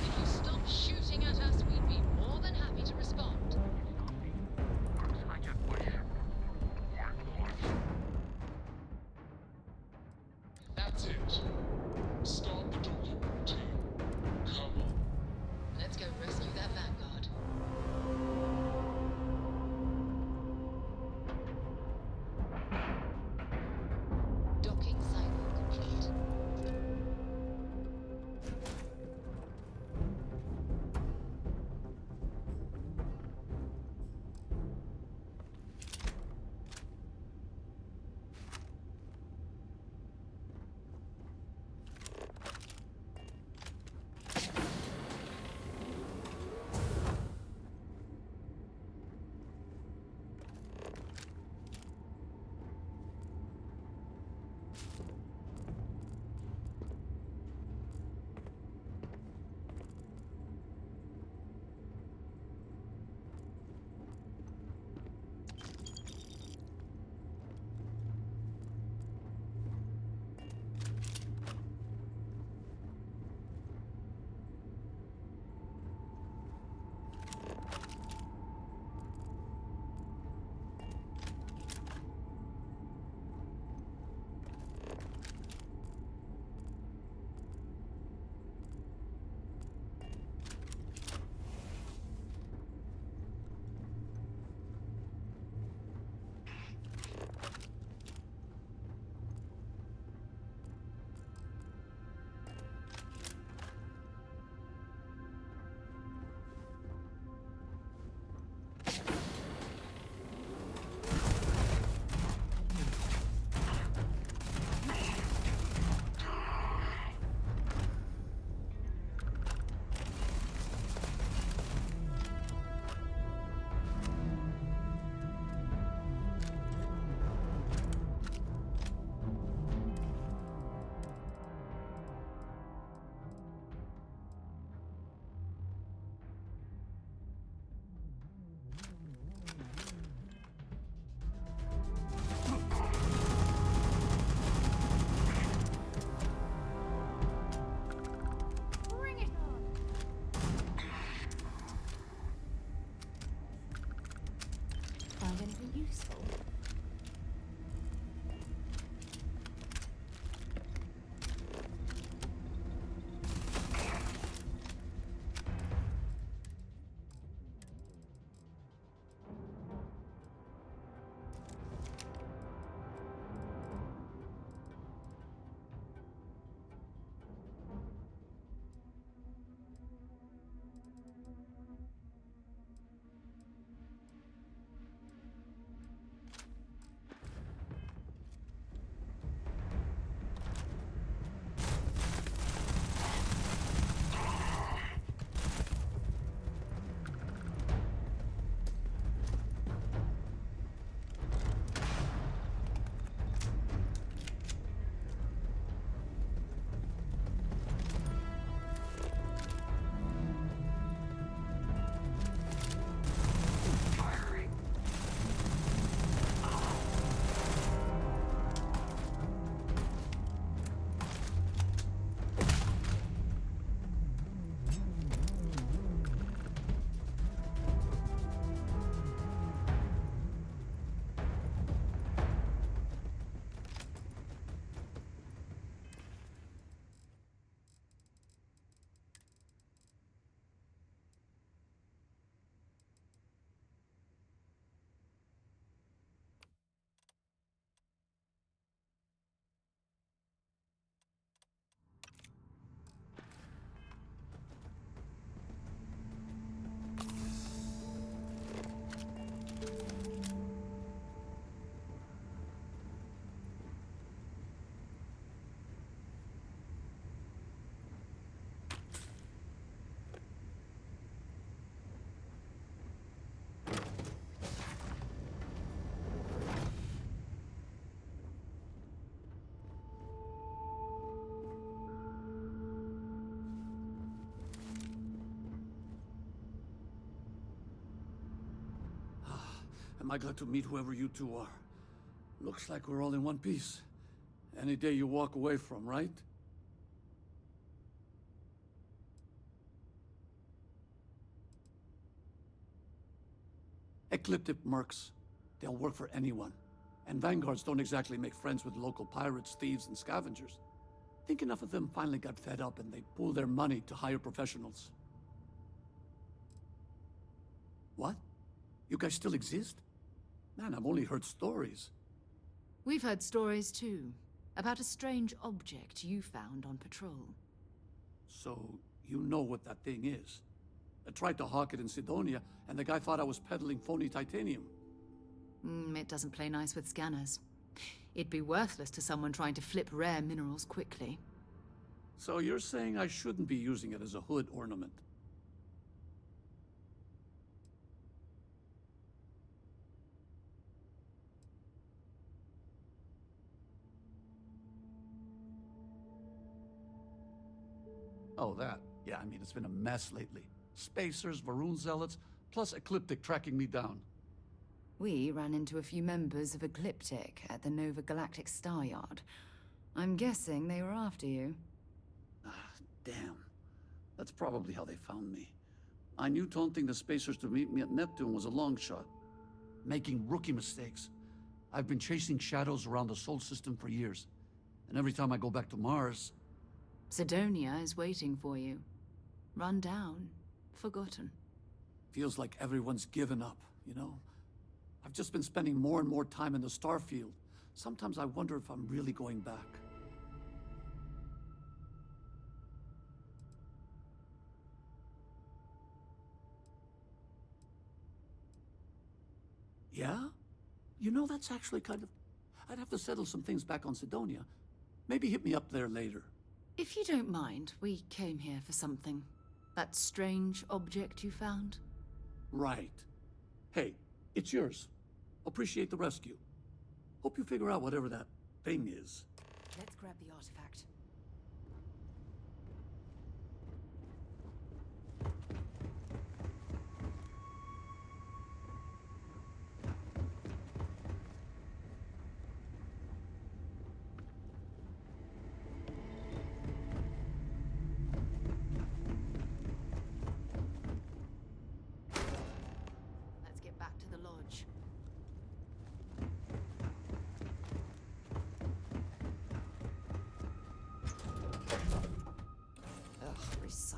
S1: If you stop shooting at us, we'd be more than happy to respond.
S7: useful.
S2: Am I glad to meet whoever you two are. Looks like we're all in one piece. Any day you walk away from, right? Ecliptic mercs. They'll work for anyone. And vanguards don't exactly make friends with local pirates, thieves, and scavengers. Think enough of them finally got fed up and they pool their money to hire professionals. What? You guys still exist? Man, I've only heard stories.
S9: We've heard stories too, about a strange object you found on patrol.
S2: So, you know what that thing is. I tried to hawk it in Sidonia, and the guy thought I was peddling phony titanium.
S9: It doesn't play nice with scanners. It'd be worthless to someone trying to flip rare minerals quickly.
S2: So you're saying I shouldn't be using it as a hood ornament? Oh, that. Yeah, I mean, it's been a mess lately. Spacers, Varun zealots, plus Ecliptic tracking me down.
S9: We ran into a few members of Ecliptic at the Nova Galactic Staryard. I'm guessing they were after you.
S2: Damn. That's probably how they found me. I knew taunting the Spacers to meet me at Neptune was a long shot. Making rookie mistakes. I've been chasing shadows around the Sol system for years. And every time I go back to Mars...
S9: Sidonia is waiting for you. Run down. Forgotten.
S2: Feels like everyone's given up, you know? I've just been spending more and more time in the Starfield. Sometimes I wonder if I'm really going back. Yeah? You know, that's actually kind of... I'd have to settle some things back on Sidonia. Maybe hit me up there later.
S9: If you don't mind, we came here for something. That strange object you found?
S2: Right. Hey, it's yours. Appreciate the rescue. Hope you figure out whatever that thing is.
S9: Let's grab the artifact.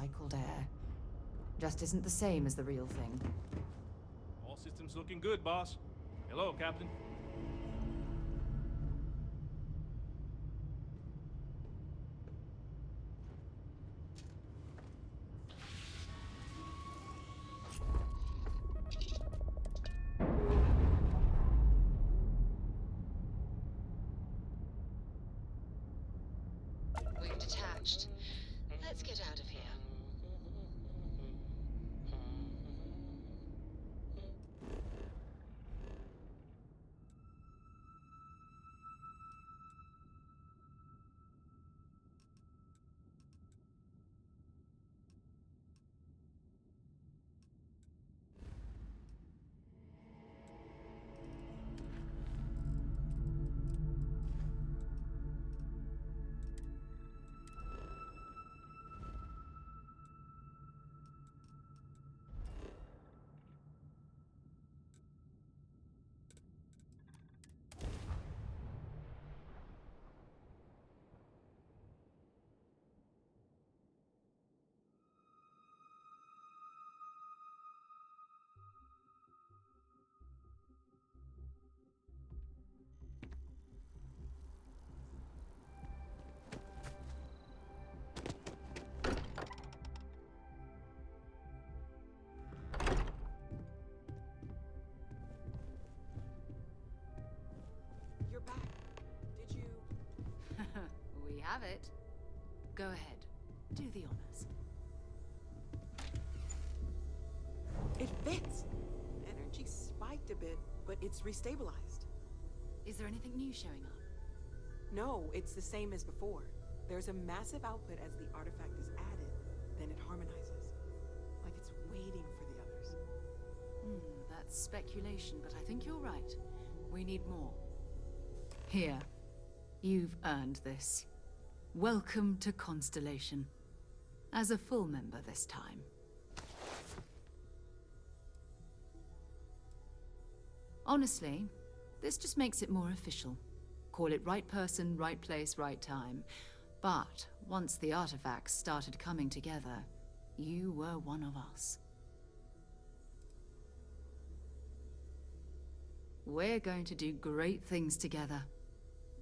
S9: recycled air. Just isn't the same as the real thing.
S18: All systems looking good, boss. Hello, Captain.
S5: We've detached. Let's get out of here.
S21: You're back. Did you...
S9: We have it. Go ahead. Do the honors.
S21: It fits! Energy spiked a bit, but it's restabilized.
S9: Is there anything new showing up?
S21: No, it's the same as before. There's a massive output as the artifact is added, then it harmonizes. Like it's waiting for the others.
S9: That's speculation, but I think you're right. We need more. Here. You've earned this. Welcome to Constellation. As a full member this time. Honestly, this just makes it more official. Call it right person, right place, right time. But once the artifacts started coming together, you were one of us. We're going to do great things together.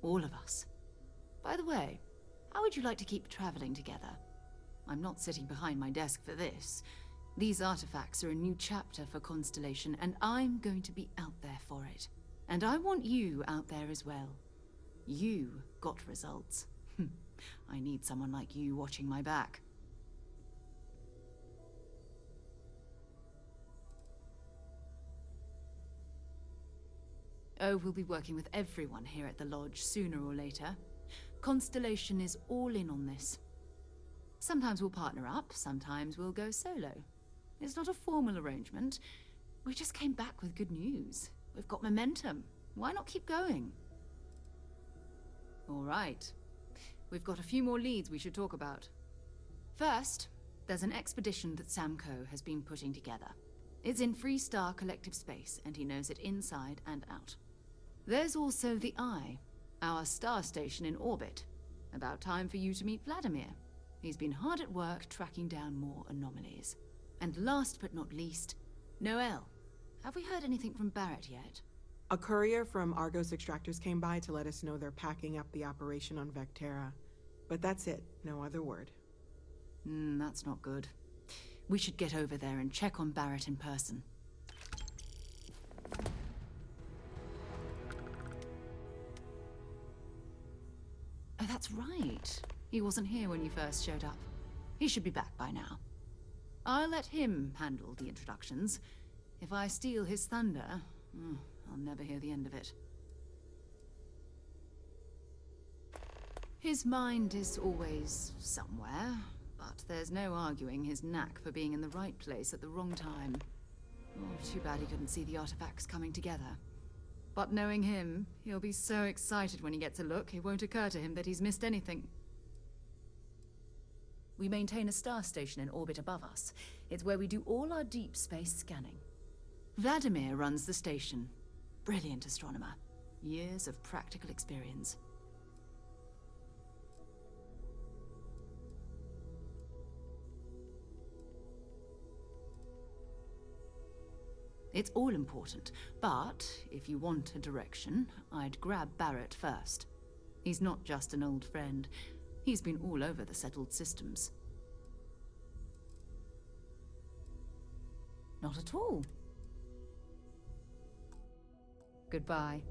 S9: All of us. By the way, how would you like to keep traveling together? I'm not sitting behind my desk for this. These artifacts are a new chapter for Constellation, and I'm going to be out there for it. And I want you out there as well. You got results. I need someone like you watching my back. Oh, we'll be working with everyone here at the Lodge sooner or later. Constellation is all in on this. Sometimes we'll partner up, sometimes we'll go solo. It's not a formal arrangement. We just came back with good news. We've got momentum. Why not keep going? All right. We've got a few more leads we should talk about. First, there's an expedition that Samco has been putting together. It's in Freestar Collective Space, and he knows it inside and out. There's also the Eye, our star station in orbit. About time for you to meet Vladimir. He's been hard at work tracking down more anomalies. And last but not least, Noel. Have we heard anything from Barrett yet?
S21: A courier from Argos Extractors came by to let us know they're packing up the operation on Vectera. But that's it, no other word.
S9: That's not good. We should get over there and check on Barrett in person. Oh, that's right. He wasn't here when you first showed up. He should be back by now. I'll let him handle the introductions. If I steal his thunder, I'll never hear the end of it. His mind is always somewhere, but there's no arguing his knack for being in the right place at the wrong time. Oh, too bad he couldn't see the artifacts coming together. But knowing him, he'll be so excited when he gets a look, it won't occur to him that he's missed anything. We maintain a star station in orbit above us. It's where we do all our deep space scanning. Vladimir runs the station. Brilliant astronomer. Years of practical experience. It's all important, but if you want a direction, I'd grab Barrett first. He's not just an old friend. He's been all over the settled systems. Not at all. Goodbye.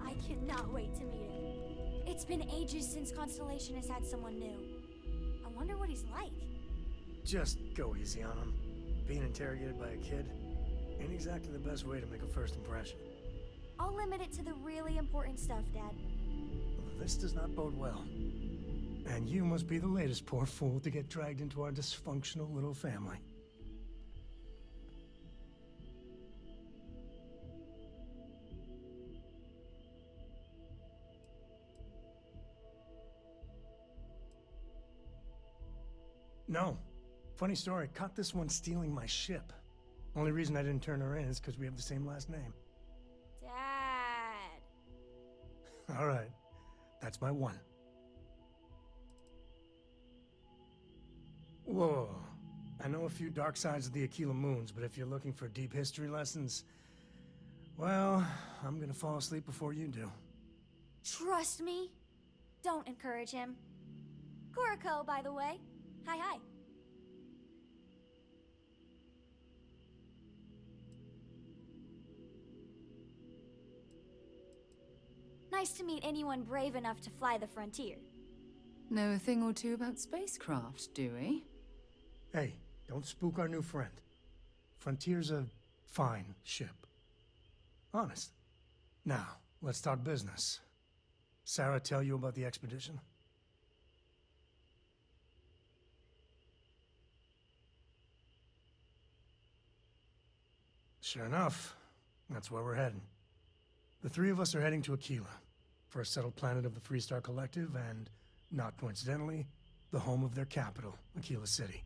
S4: I cannot wait to meet him. It's been ages since Constellation has had someone new. I wonder what he's like.
S13: Just go easy on him. Being interrogated by a kid ain't exactly the best way to make a first impression.
S4: I'll limit it to the really important stuff, Dad.
S13: This does not bode well. And you must be the latest poor fool to get dragged into our dysfunctional little family. No. Funny story, caught this one stealing my ship. Only reason I didn't turn her in is because we have the same last name.
S4: Dad.
S13: All right. That's my one. Whoa. I know a few dark sides of the Aquila Moons, but if you're looking for deep history lessons, well, I'm gonna fall asleep before you do.
S4: Trust me. Don't encourage him. Kuriko, by the way. Hi, hi. Nice to meet anyone brave enough to fly the frontier.
S9: Know a thing or two about spacecraft, do we?
S13: Hey, don't spook our new friend. Frontier's a fine ship. Honest. Now, let's talk business. Sarah tell you about the expedition? Sure enough, that's where we're heading. The three of us are heading to Aquila, first settled planet of the Freestar Collective, and, not coincidentally, the home of their capital, Aquila City.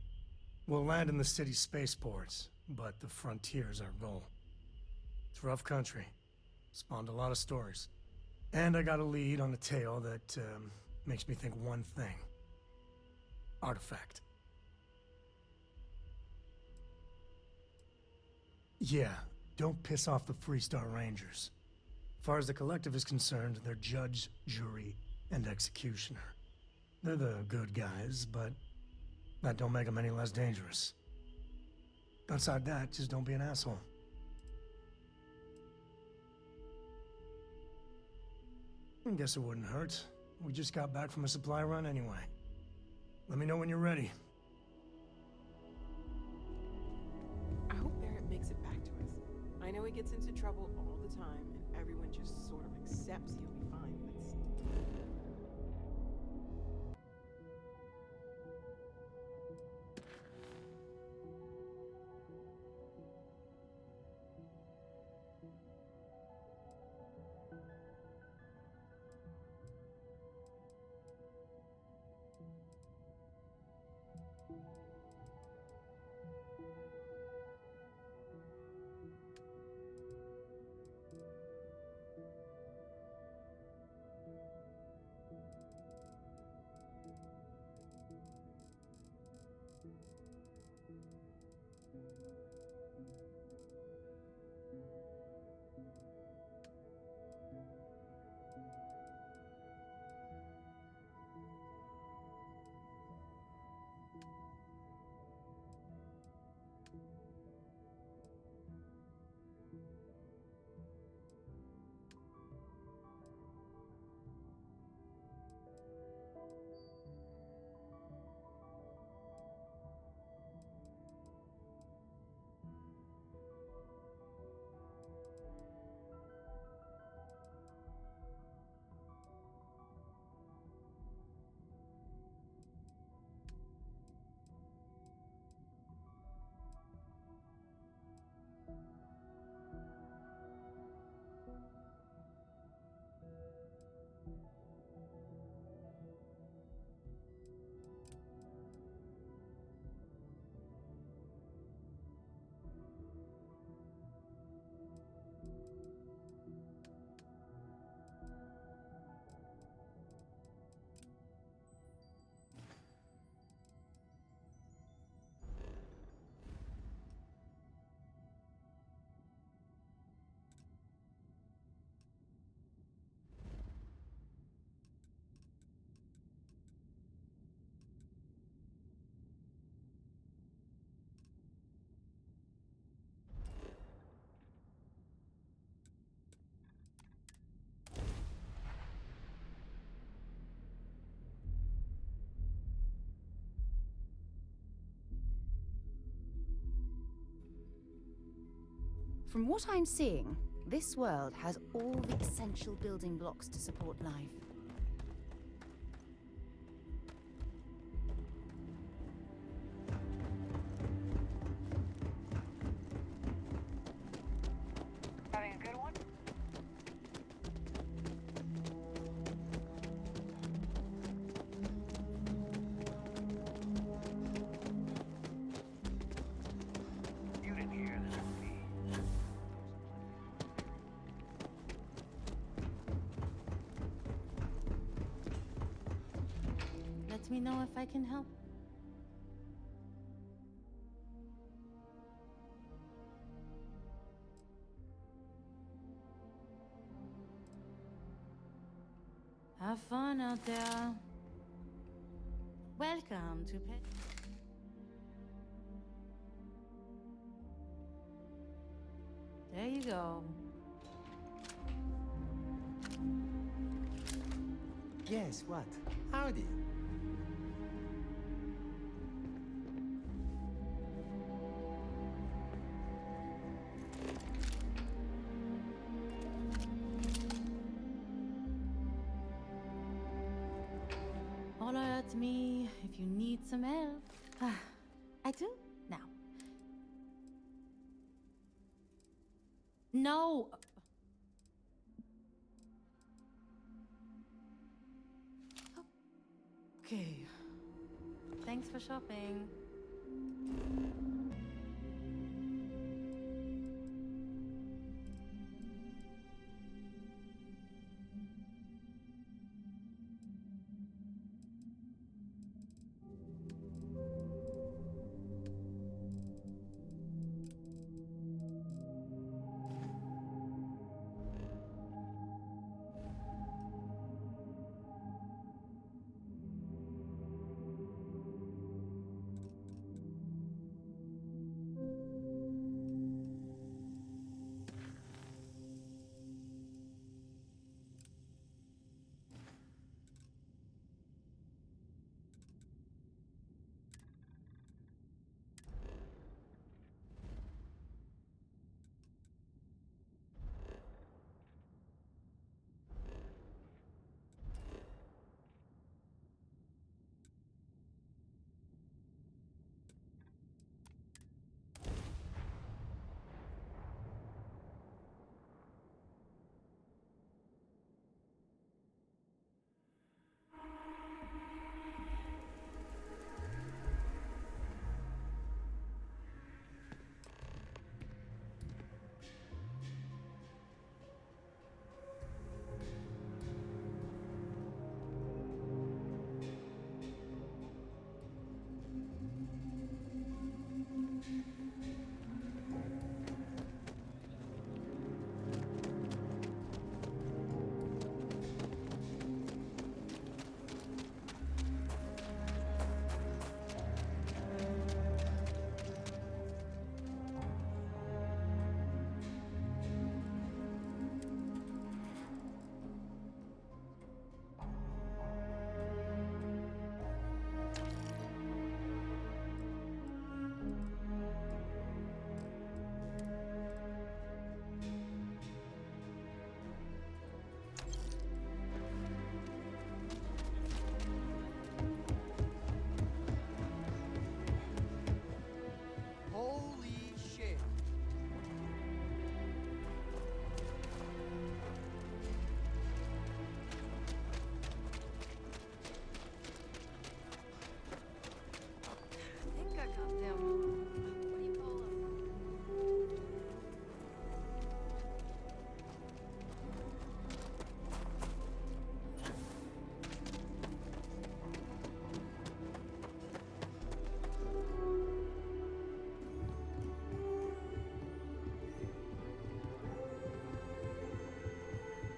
S13: We'll land in the city's spaceports, but the frontier's our goal. It's rough country. Spawned a lot of stories. And I got a lead on a tale that makes me think one thing. Artifact. Yeah, don't piss off the Freestar Rangers. As far as the Collective is concerned, they're judge, jury, and executioner. They're the good guys, but that don't make them any less dangerous. Outside that, just don't be an asshole. I guess it wouldn't hurt. We just got back from a supply run anyway. Let me know when you're ready.
S22: I hope Barrett makes it back to us. I know he gets into trouble all the time, and everyone just sort of accepts he'll be fine, but still.
S11: From what I'm seeing, this world has all the essential building blocks to support life.
S6: Having a good one?
S18: You didn't hear this from me.
S22: Let me know if I can help. Have fun out there. Welcome to Pet. There you go.
S16: Yes, what? Howdy.
S22: Holler at me if you need some help. I do now. No. Okay. Thanks for shopping.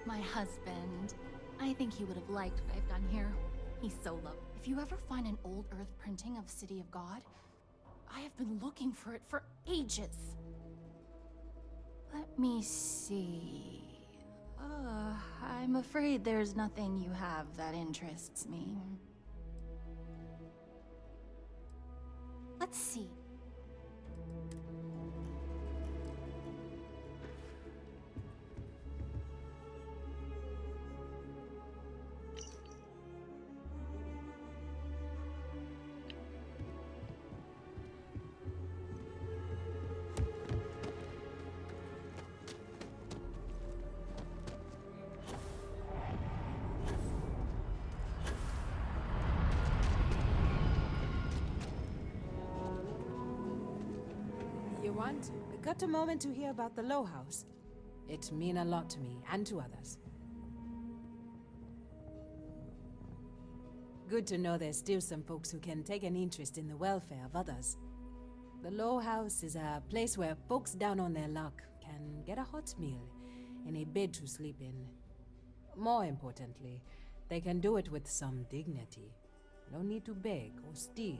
S11: My husband. I think he would have liked what I've done here. He's so lovely. If you ever find an old Earth printing of City of God, I have been looking for it for ages. Let me see. I'm afraid there's nothing you have that interests me. Let's see.
S22: want, got a moment to hear about the Low House? It mean a lot to me, and to others. Good to know there's still some folks who can take an interest in the welfare of others. The Low House is a place where folks down on their luck can get a hot meal and a bed to sleep in. More importantly, they can do it with some dignity. No need to beg or steal.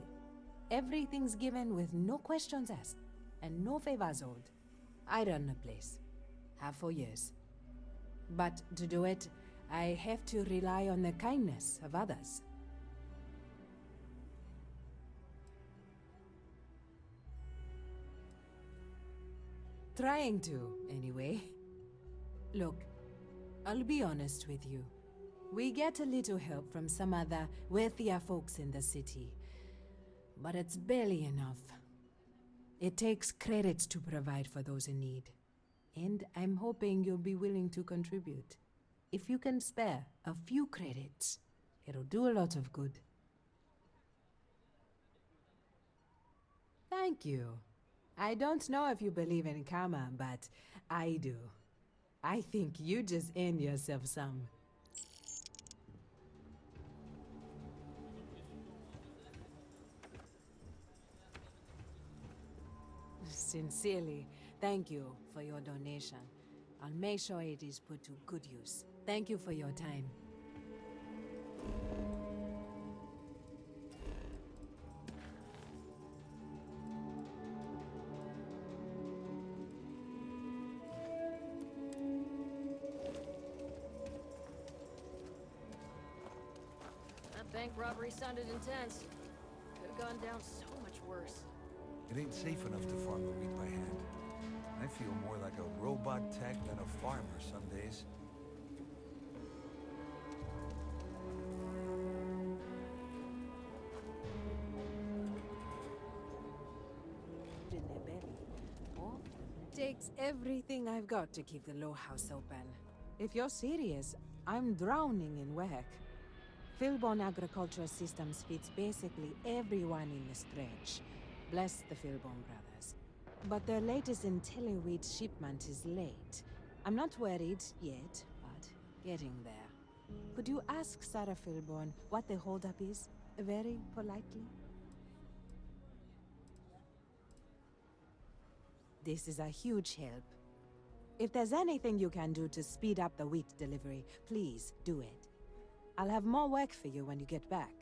S22: Everything's given with no questions asked, and no favors owed. I run the place. Have for years. But to do it, I have to rely on the kindness of others. Trying to, anyway. Look, I'll be honest with you. We get a little help from some other wealthier folks in the city, but it's barely enough. It takes credits to provide for those in need, and I'm hoping you'll be willing to contribute. If you can spare a few credits, it'll do a lot of good. Thank you. I don't know if you believe in karma, but I do. I think you just earned yourself some. Sincerely, thank you for your donation. I'll make sure it is put to good use. Thank you for your time.
S10: That bank robbery sounded intense. Could have gone down so much worse.
S12: It ain't safe enough to farm the wheat by hand. I feel more like a robot tech than a farmer some days.
S22: In their belly. Or takes everything I've got to keep the Low House open. If you're serious, I'm drowning in work. Philbon Agricultural Systems feeds basically everyone in the stretch. Bless the Philbon brothers. But their latest IntelliWheat shipment is late. I'm not worried yet, but getting there. Could you ask Sarah Philbon what the holdup is? Very politely? This is a huge help. If there's anything you can do to speed up the wheat delivery, please do it. I'll have more work for you when you get back.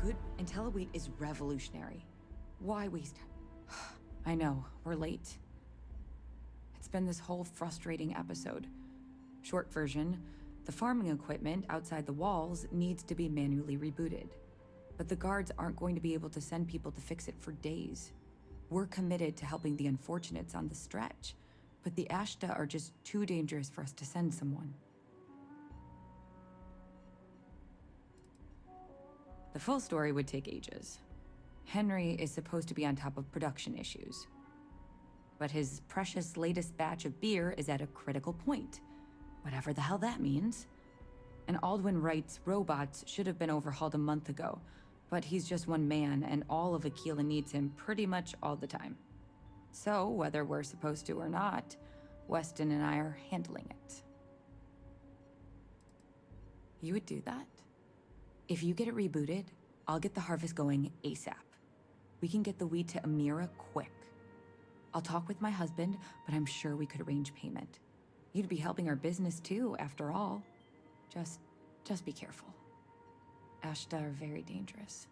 S19: Good IntelliWheat is revolutionary. Why waste time? I know, we're late. It's been this whole frustrating episode. Short version, the farming equipment outside the walls needs to be manually rebooted. But the guards aren't going to be able to send people to fix it for days. We're committed to helping the unfortunates on the stretch, but the Ashta are just too dangerous for us to send someone. The full story would take ages. Henry is supposed to be on top of production issues. But his precious latest batch of beer is at a critical point. Whatever the hell that means. And Aldwin Wright's robots should have been overhauled a month ago, but he's just one man and all of Aquila needs him pretty much all the time. So, whether we're supposed to or not, Weston and I are handling it. You would do that? If you get it rebooted, I'll get the harvest going ASAP. We can get the weed to Amira quick. I'll talk with my husband, but I'm sure we could arrange payment. You'd be helping our business too, after all. Just be careful. Ashta are very dangerous.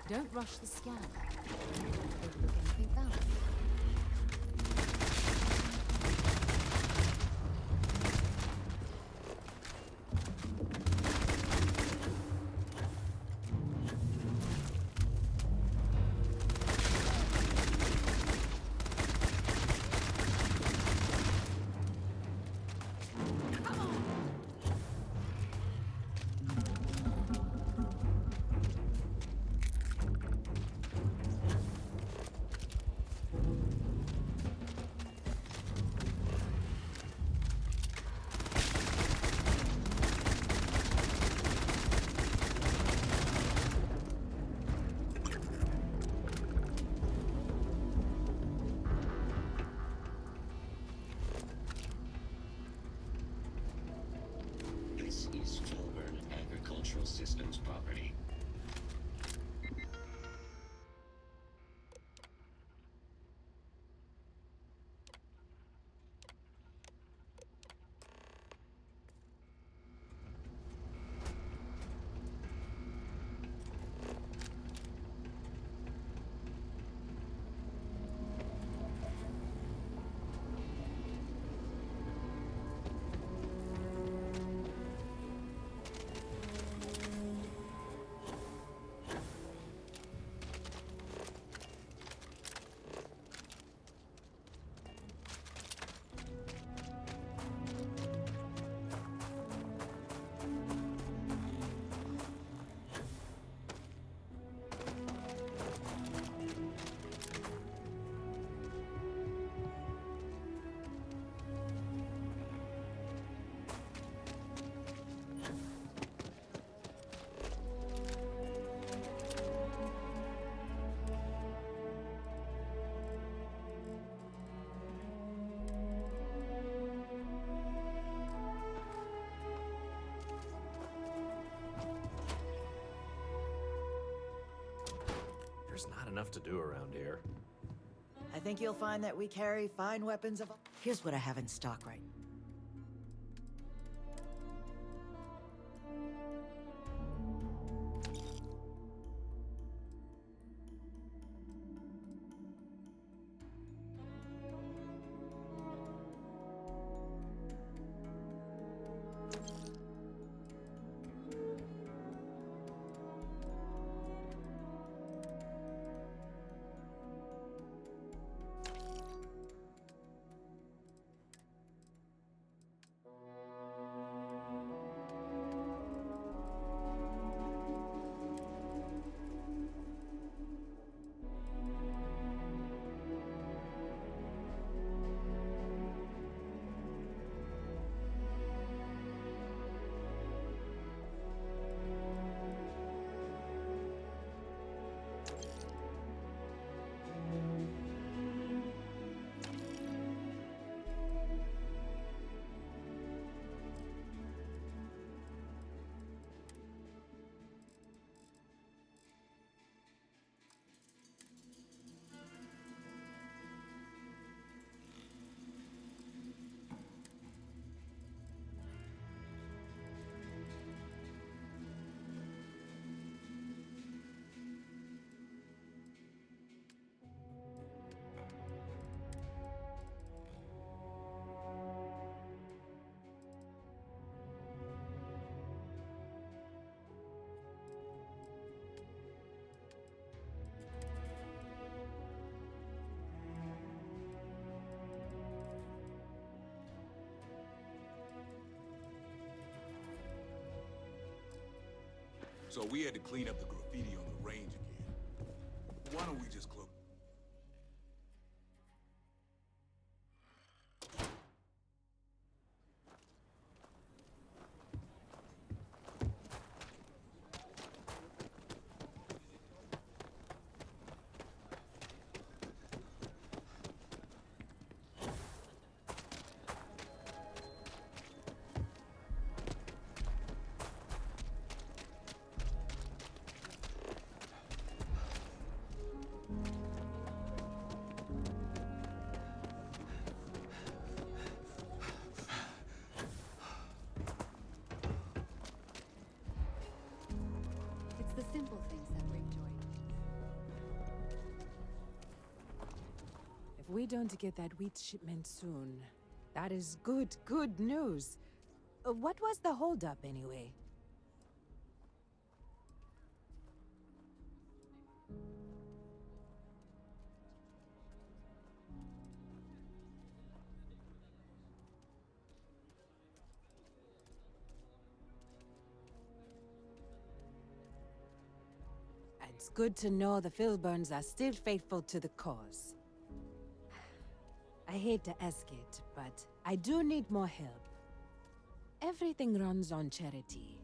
S11: Don't rush the scan. Overlook anything valuable.
S20: This is Filburn Agricultural Systems property.
S15: There's not enough to do around here.
S17: I think you'll find that we carry fine weapons of... Here's what I have in stock right now.
S12: So we had to clean up the graffiti on the range again. Why don't we just close?
S7: It's the simple things that bring joy.
S22: If we don't get that wheat shipment soon, that is good news. What was the holdup anyway? It's good to know the Filburns are still faithful to the cause. I hate to ask it, but I do need more help. Everything runs on charity.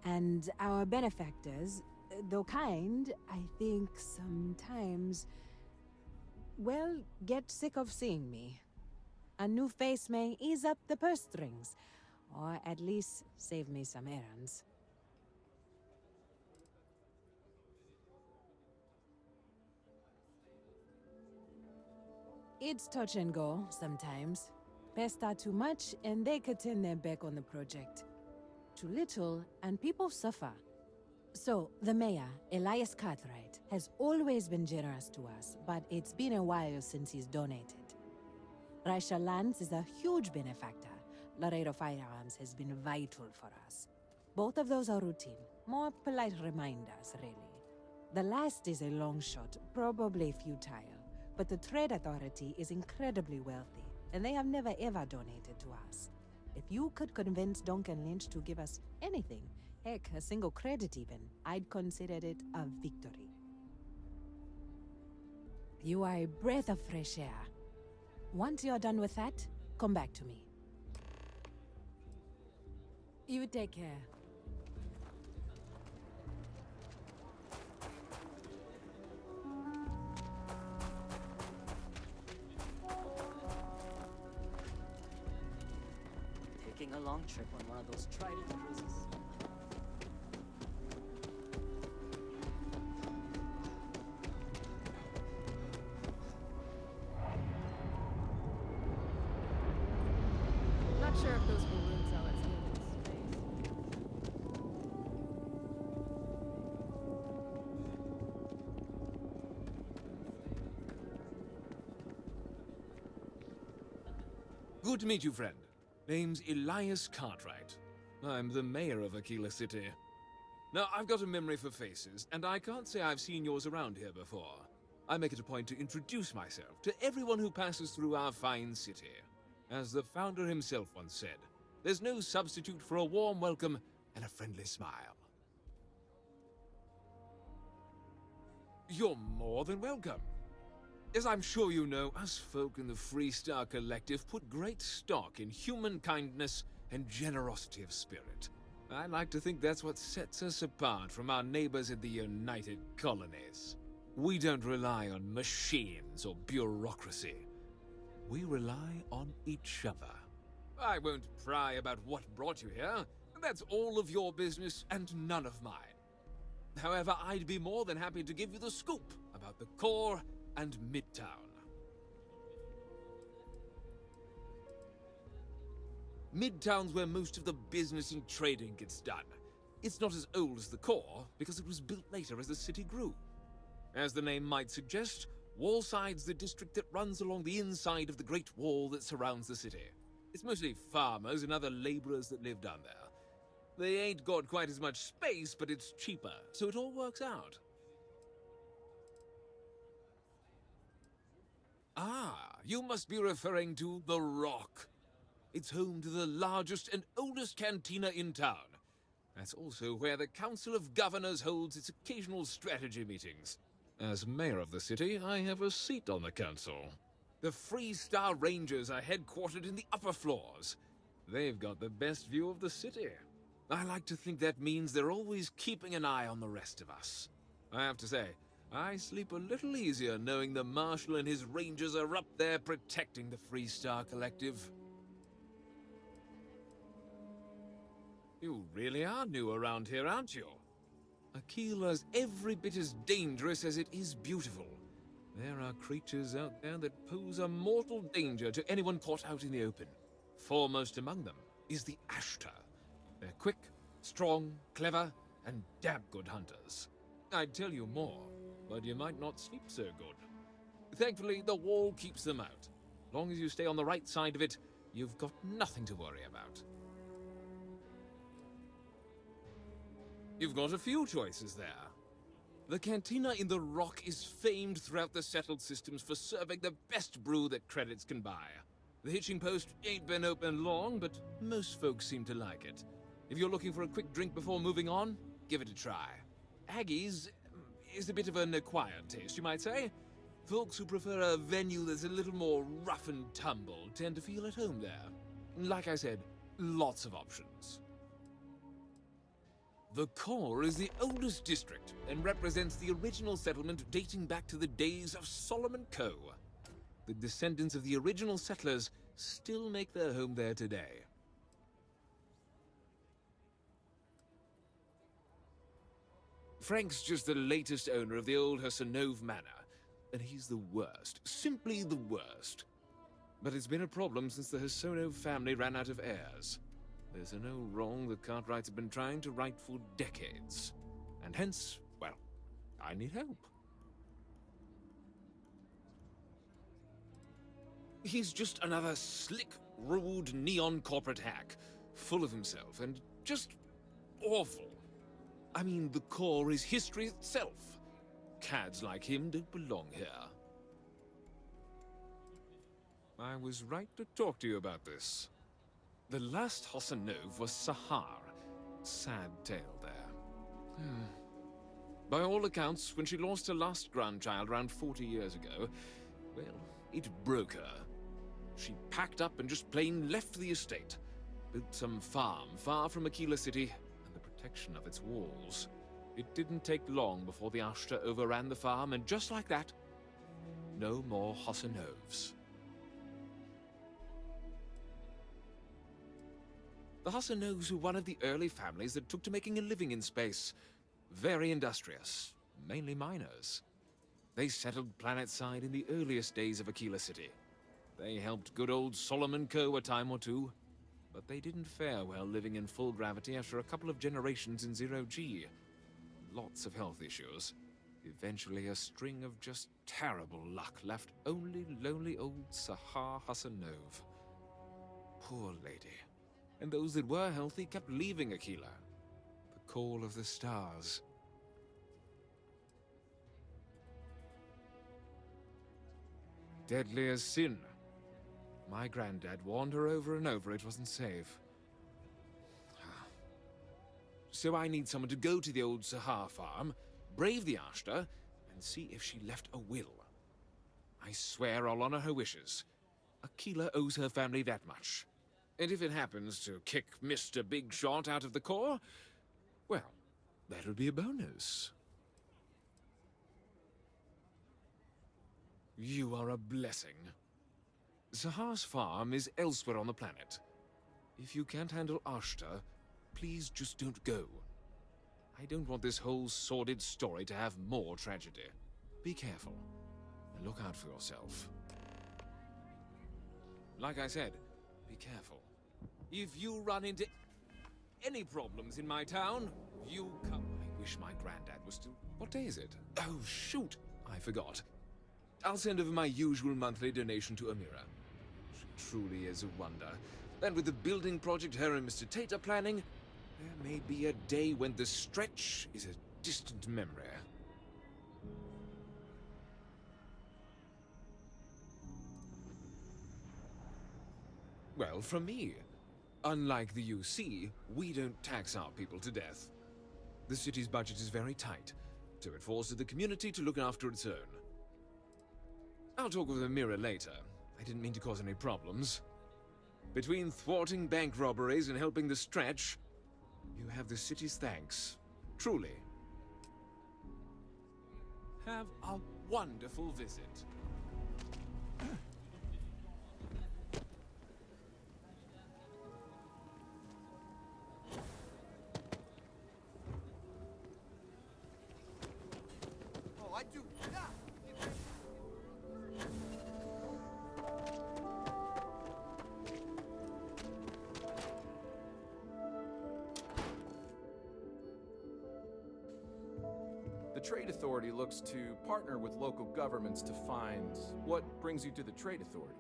S22: And our benefactors, though kind, I think sometimes, well, get sick of seeing me. A new face may ease up the purse strings, or at least save me some errands. It's touch and go, sometimes. Pests are too much, and they could turn their back on the project. Too little, and people suffer. So, the mayor, Elias Cartwright, has always been generous to us, but it's been a while since he's donated. Raisha Lands is a huge benefactor. Laredo Firearms has been vital for us. Both of those are routine, more polite reminders, really. The last is a long shot, probably futile. But the Trade Authority is incredibly wealthy, and they have never ever donated to us. If you could convince Duncan Lynch to give us anything, heck, a single credit even, I'd consider it a victory. You are a breath of fresh air. Once you're done with that, come back to me. You take care.
S10: Taking a long trip on one of those Trident cruises.
S7: Not sure if those balloons are as good in space.
S3: Good to meet you, friend. Name's Elias Cartwright. I'm the mayor of Aquila City. Now, I've got a memory for faces, and I can't say I've seen yours around here before. I make it a point to introduce myself to everyone who passes through our fine city. As the founder himself once said, there's no substitute for a warm welcome and a friendly smile. You're more than welcome. As I'm sure you know, us folk in the Freestar Collective put great stock in human kindness and generosity of spirit. I like to think that's what sets us apart from our neighbors in the United Colonies. We don't rely on machines or bureaucracy. We rely on each other. I won't pry about what brought you here. That's all of your business and none of mine. However, I'd be more than happy to give you the scoop about the core and Midtown. Midtown's where most of the business and trading gets done. It's not as old as the core, because it was built later as the city grew. As the name might suggest, Wallside's the district that runs along the inside of the Great Wall that surrounds the city. It's mostly farmers and other laborers that live down there. They ain't got quite as much space, but it's cheaper, so it all works out. Ah, you must be referring to The Rock. It's home to the largest and oldest cantina in town. That's also where the Council of Governors holds its occasional strategy meetings. As mayor of the city, I have a seat on the council. The Free Star Rangers are headquartered in the upper floors. They've got the best view of the city. I like to think that means they're always keeping an eye on the rest of us. I have to say, I sleep a little easier knowing the Marshal and his Rangers are up there protecting the Free Star Collective. You really are new around here, aren't you? Aquila's every bit as dangerous as it is beautiful. There are creatures out there that pose a mortal danger to anyone caught out in the open. Foremost among them is the Ashtar. They're quick, strong, clever, and damn good hunters. I'd tell you more, but you might not sleep so good. Thankfully, the wall keeps them out. Long as you stay on the right side of it, you've got nothing to worry about. You've got a few choices there. The cantina in the rock is famed throughout the settled systems for serving the best brew that credits can buy. The hitching post ain't been open long, but most folks seem to like it. If you're looking for a quick drink before moving on, give it a try. Aggie's is a bit of an acquired taste, you might say. Folks who prefer a venue that's a little more rough and tumble tend to feel at home there. Like I said, lots of options. The core is the oldest district and represents the original settlement dating back to the days of Solomon Coe. The descendants of the original settlers still make their home there today. Frank's just the latest owner of the old Hassanove Manor, and he's the worst, simply the worst. But it's been a problem since the Hassanove family ran out of heirs. There's an old wrong the Cartwrights have been trying to right for decades. And hence, well, I need help. He's just another slick, rude, neon corporate hack, full of himself and just awful. I mean, the core is history itself. Cads like him don't belong here. I was right to talk to you about this. The last Hassanove was Sahar. Sad tale there. By all accounts, when she lost her last grandchild around 40 years ago, well, it broke her. She packed up and just plain left the estate. Built some farm far from Aquila City and the protection of its walls. It didn't take long before the Ashtar overran the farm, and just like that, no more Hassanoves. The Hassanoves were one of the early families that took to making a living in space. Very industrious, mainly miners. They settled planetside in the earliest days of Aquila City. They helped good old Solomon Coe a time or two, but they didn't fare well living in full gravity after a couple of generations in zero-G. Lots of health issues. Eventually a string of just terrible luck left only lonely old Sahar Hassanove. Poor lady. And those that were healthy kept leaving Aquila. The call of the stars. Deadly as sin. My granddad warned her over and over it wasn't safe. So I need someone to go to the old Sahar farm, brave the Ashtar, and see if she left a will. I swear I'll honor her wishes. Aquila owes her family that much. And if it happens to kick Mr. Big Shot out of the core, well, that'll be a bonus. You are a blessing. Sahar's farm is elsewhere on the planet. If you can't handle Ashtar, please just don't go. I don't want this whole sordid story to have more tragedy. Be careful, and look out for yourself. Like I said, be careful. If you run into any problems in my town, you come. I wish my granddad was still... What day is it? Oh, shoot! I forgot. I'll send over my usual monthly donation to Amira. She truly is a wonder. And with the building project her and Mr. Tate are planning, there may be a day when the stretch is a distant memory. Well, from me. Unlike the UC, we don't tax our people to death. The city's budget is very tight, so it falls to the community to look after its own. I'll talk with Amira later. I didn't mean to cause any problems. Between thwarting bank robberies and helping the Stretch, you have the city's thanks. Truly. Have a wonderful visit.
S18: Oh, I do.
S8: The Trade Authority looks to partner with local governments to find what brings you to the Trade Authority.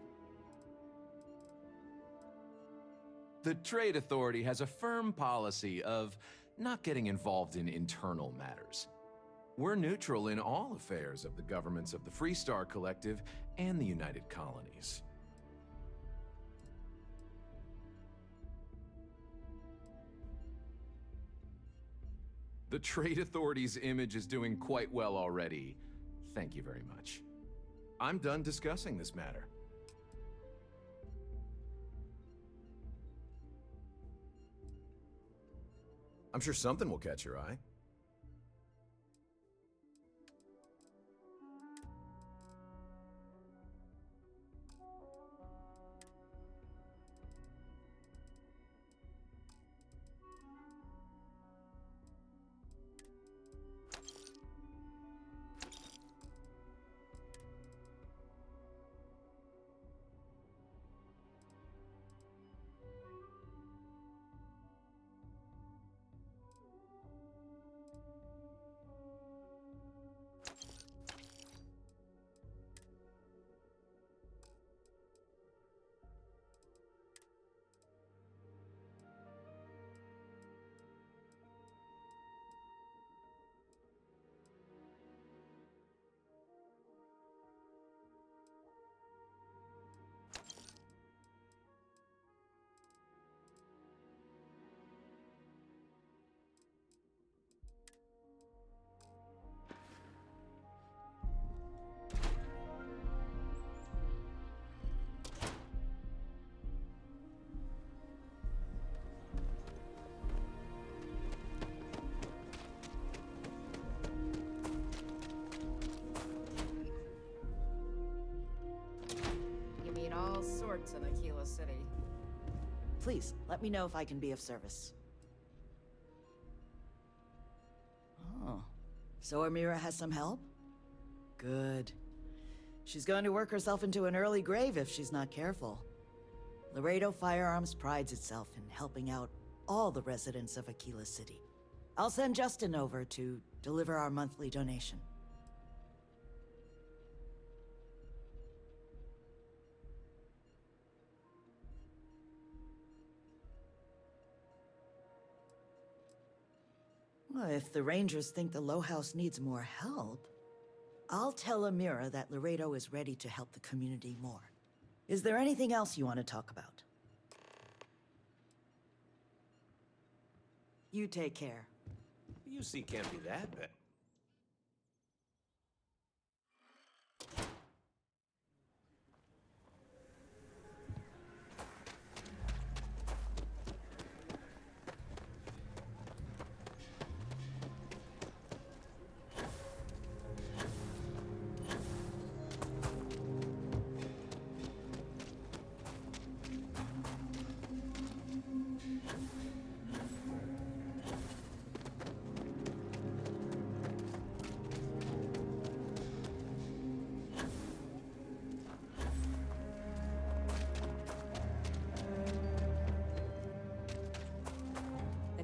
S15: The Trade Authority has a firm policy of not getting involved in internal matters. We're neutral in all affairs of the governments of the Freestar Collective and the United Colonies. The Trade Authority's image is doing quite well already. Thank you very much. I'm done discussing this matter. I'm sure something will catch your eye.
S10: All sorts in Aquila City.
S17: Please, let me know if I can be of service. Oh. So Amira has some help? Good. She's going to work herself into an early grave if she's not careful. Laredo Firearms prides itself in helping out all the residents of Aquila City. I'll send Justin over to deliver our monthly donation. Well, if the Rangers think the Low House needs more help, I'll tell Amira that Laredo is ready to help the community more. Is there anything else you want to talk about? You take care.
S15: The UC can't be that bad.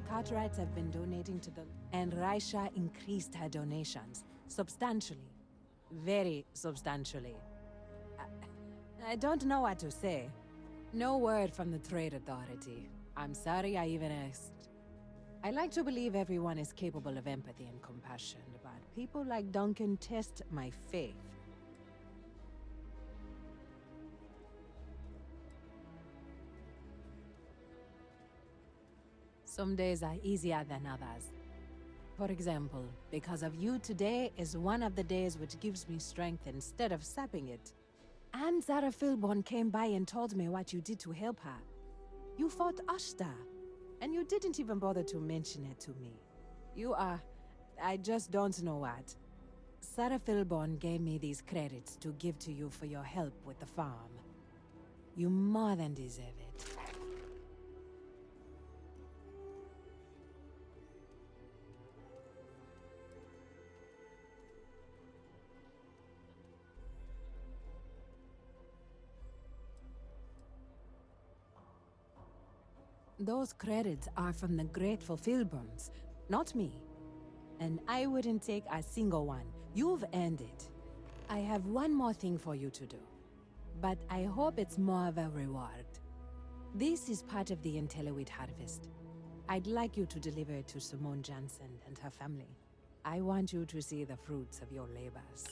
S22: Carwright have been donating to the... And Raisha increased her donations. Substantially. Very substantially. I don't know what to say. No word from the Trade Authority. I'm sorry I even asked. I like to believe everyone is capable of empathy and compassion, but people like Duncan test my faith. Some days are easier than others. For example, because of you, today is one of the days which gives me strength instead of sapping it. And Zara Philborn came by and told me what you did to help her. You fought Ashta, and you didn't even bother to mention it to me. You are... I just don't know what. Sarah Philborn gave me these credits to give to you for your help with the farm. You more than deserve it. Those credits are from the grateful Philborns, not me. And I wouldn't take a single one. You've earned it. I have one more thing for you to do. But I hope it's more of a reward. This is part of the Intellowit harvest. I'd like you to deliver it to Simone Jansen and her family. I want you to see the fruits of your labors.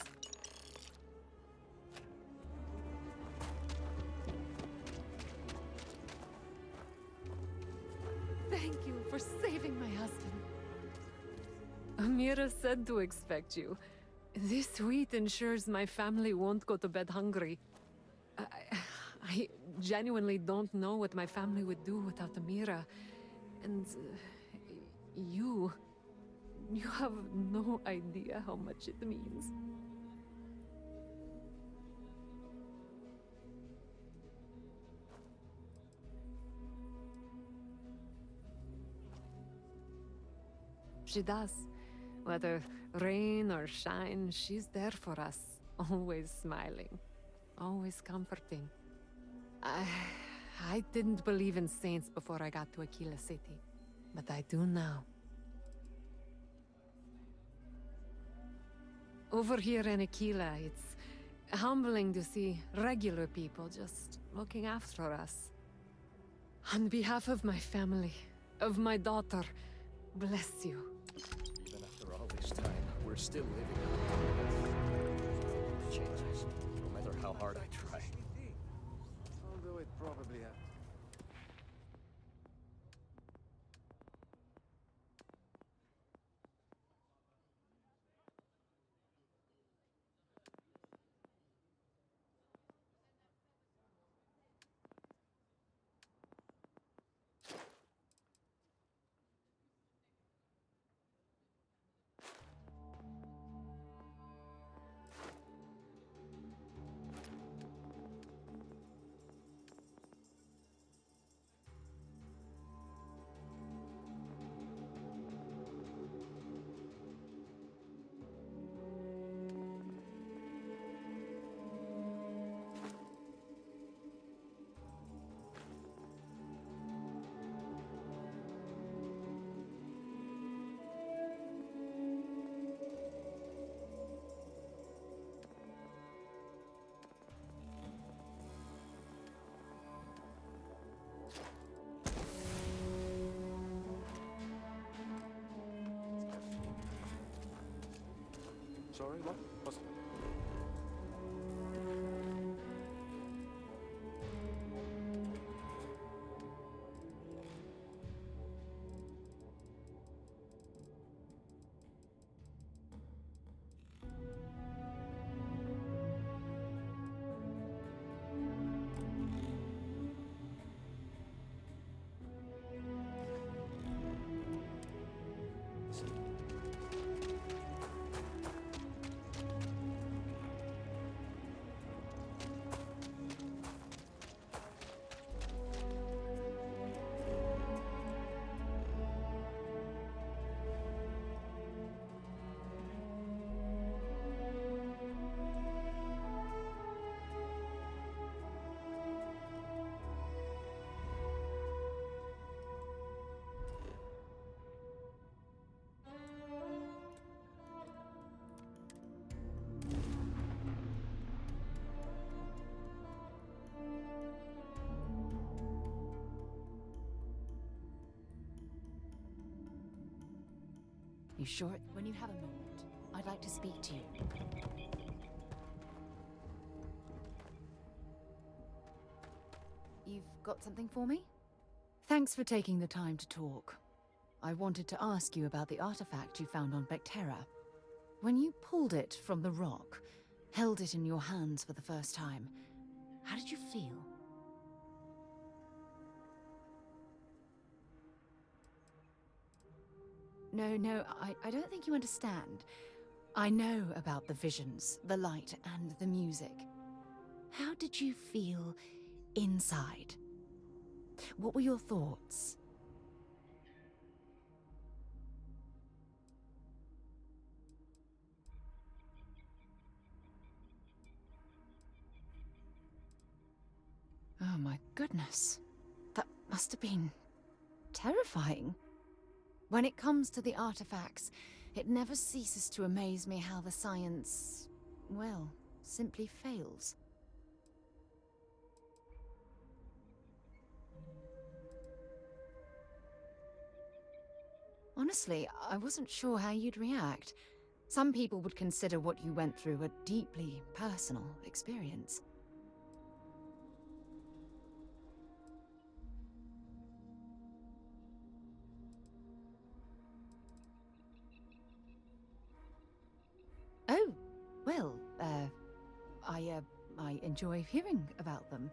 S1: Thank you for saving my husband. Amira said to expect you. This wheat ensures my family won't go to bed hungry. I genuinely don't know what my family would do without Amira. And you have no idea how much it means. She does. Whether rain or shine, she's there for us. Always smiling. Always comforting. I didn't believe in saints before I got to Aquila City. But I do now. Over here in Aquila, it's humbling to see regular people just looking after us. On behalf of my family, of my daughter, bless you.
S8: Even after all this time, we're still living out changes, no matter how hard I try.
S18: Although it probably has.
S8: Sorry, what? What's...
S9: You sure? When you have a moment, I'd like to speak to you. You've got something for me? Thanks for taking the time to talk. I wanted to ask you about the artifact you found on Bactera. When you pulled it from the rock, held it in your hands for the first time, how did you feel? No, I don't think you understand. I know about the visions, the light, and the music. How did you feel inside? What were your thoughts? Oh my goodness. That must have been terrifying. When it comes to the artifacts, it never ceases to amaze me how the science, well, simply fails. Honestly, I wasn't sure how you'd react. Some people would consider what you went through a deeply personal experience. Oh, well, I enjoy hearing about them.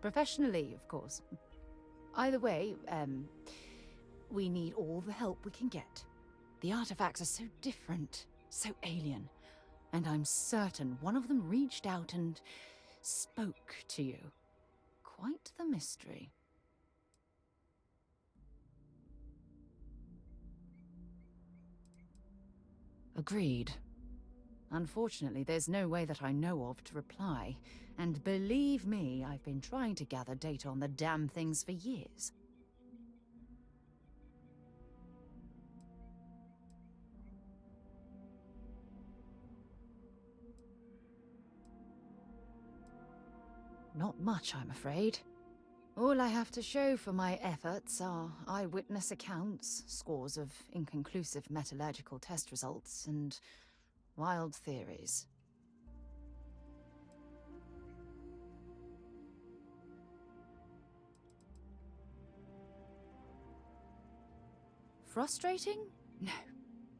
S9: Professionally, of course. Either way, we need all the help we can get. The artifacts are so different, so alien, and I'm certain one of them reached out and spoke to you. Quite the mystery. Agreed. Unfortunately, there's no way that I know of to reply, and believe me, I've been trying to gather data on the damn things for years. Not much, I'm afraid. All I have to show for my efforts are eyewitness accounts, scores of inconclusive metallurgical test results, and wild theories. Frustrating? No.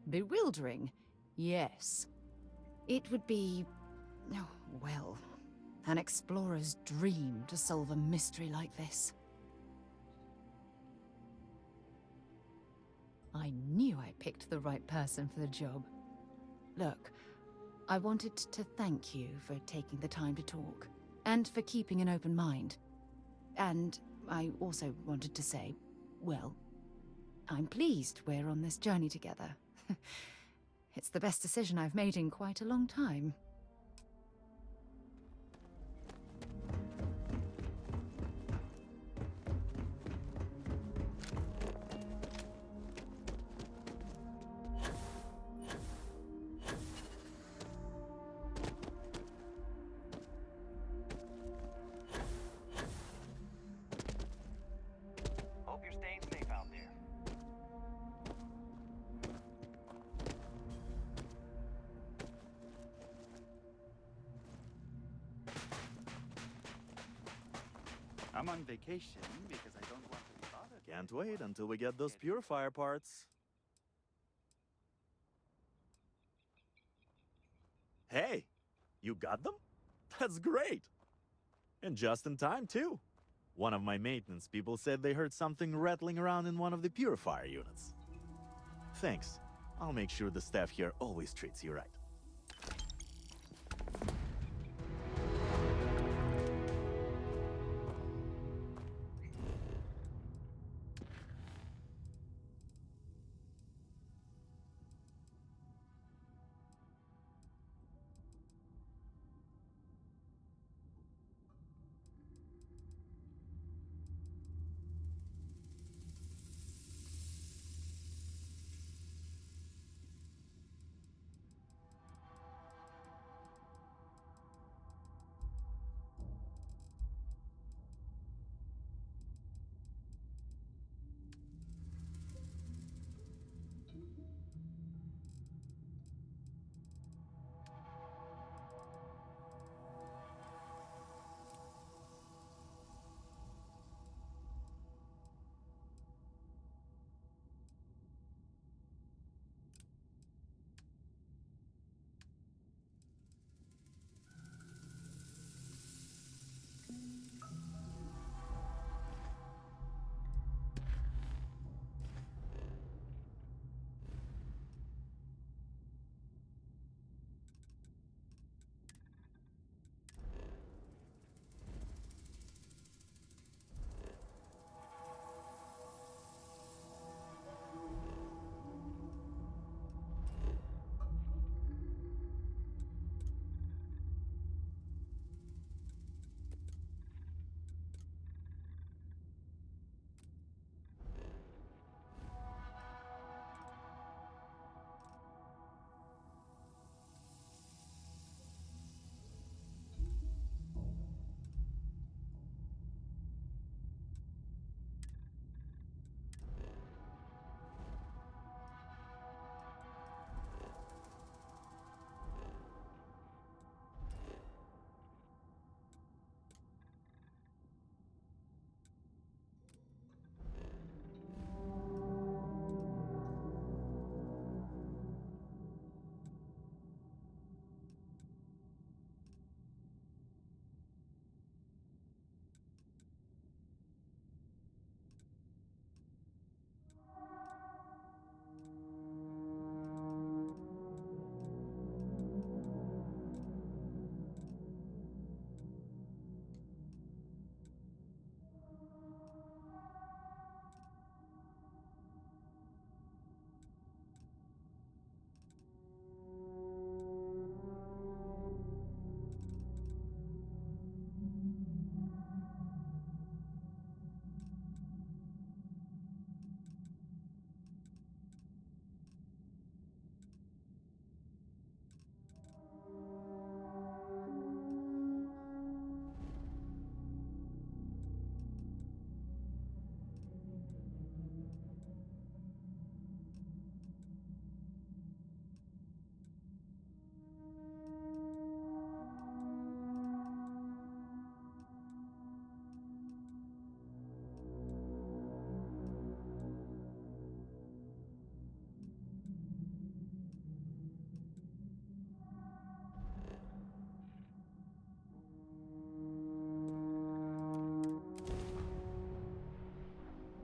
S9: Bewildering? Yes. It would be, oh, well, an explorer's dream to solve a mystery like this. I knew I picked the right person for the job. Look, I wanted to thank you for taking the time to talk, and for keeping an open mind. And I also wanted to say, well, I'm pleased we're on this journey together. It's the best decision I've made in quite a long time.
S18: Hope you're staying safe out there. I'm on vacation because I don't want to be bothered.
S2: Can't wait until we get those purifier parts. Hey, you got them? That's great! And just in time, too. One of my maintenance people said they heard something rattling around in one of the purifier units. Thanks. I'll make sure the staff here always treats you right.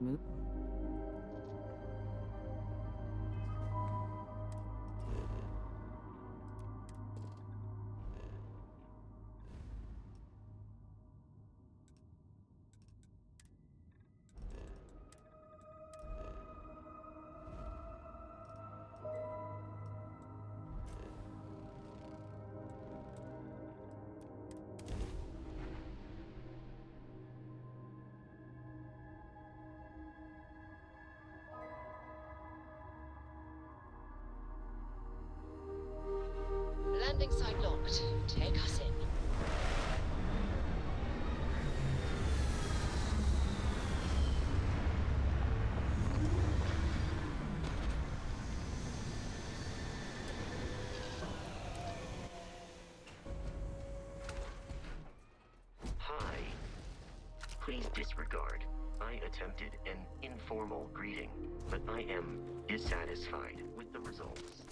S9: move.
S5: Landing site locked. Take us in.
S14: Hi. Please disregard. I attempted an informal greeting, but I am dissatisfied with the results.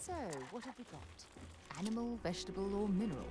S9: So, what have we got? Animal, vegetable, or mineral?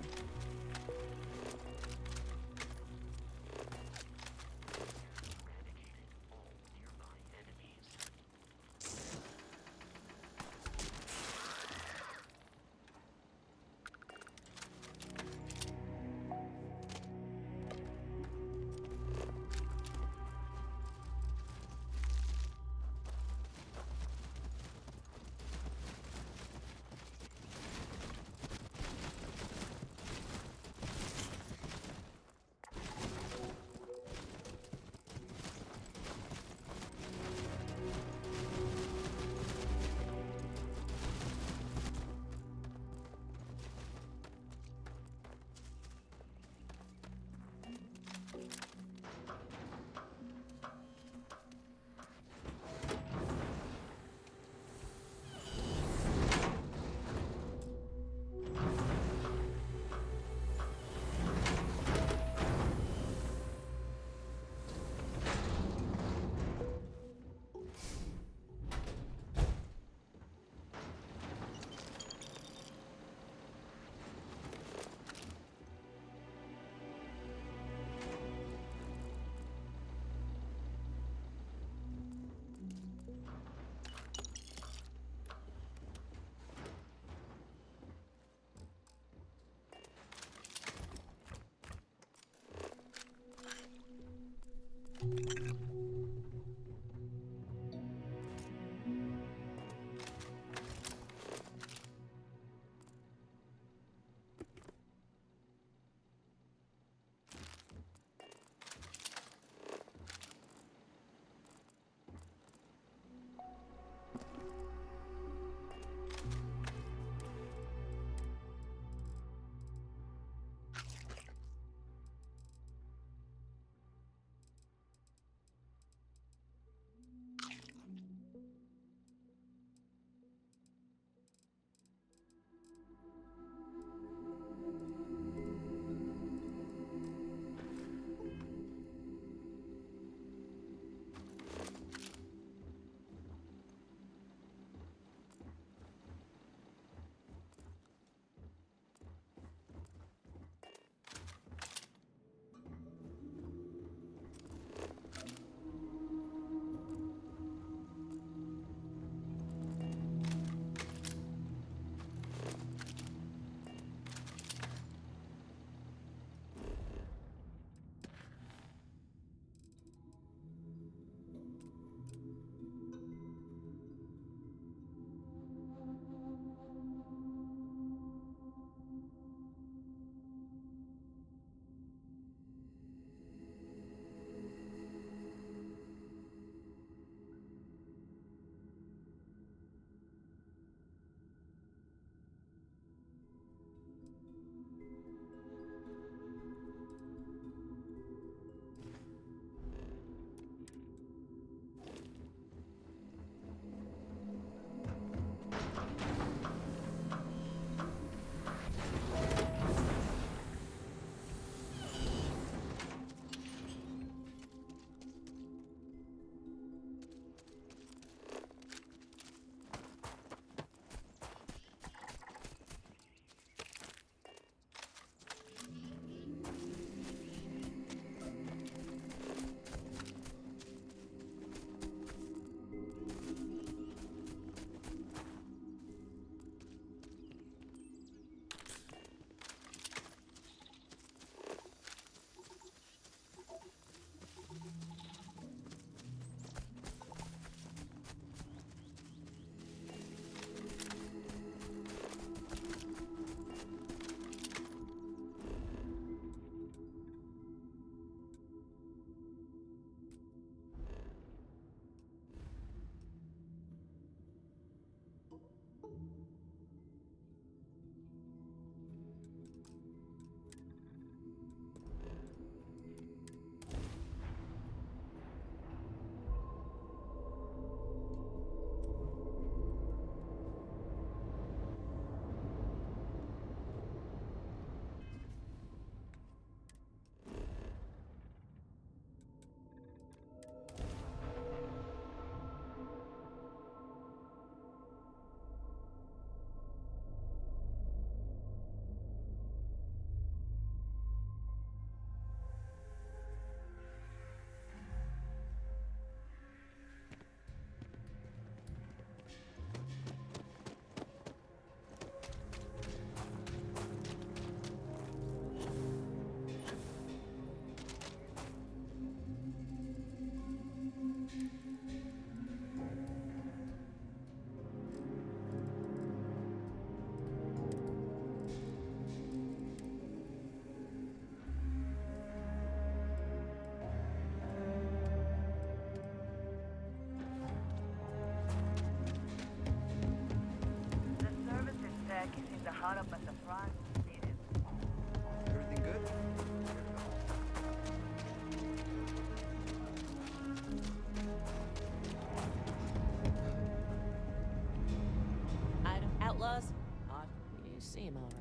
S4: Caught up at the front, seated.
S12: Everything good?
S10: Item outlaws? Odd. You seem all right.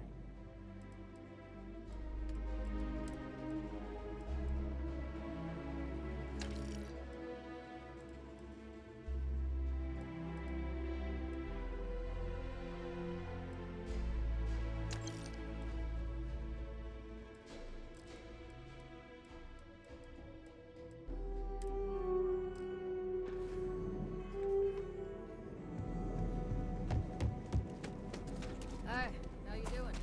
S10: Hi, how you doing?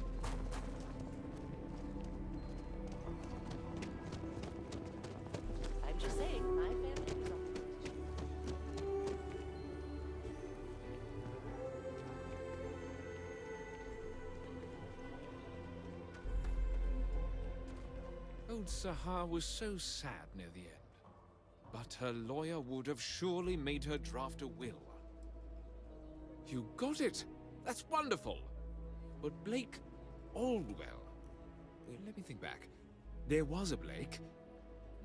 S10: I'm just saying, my family is on
S3: Old Sahar was so sad near the end. But her lawyer would have surely made her draft a will. You got it! That's wonderful! But Blake Aldwell... Let me think back. There was a Blake.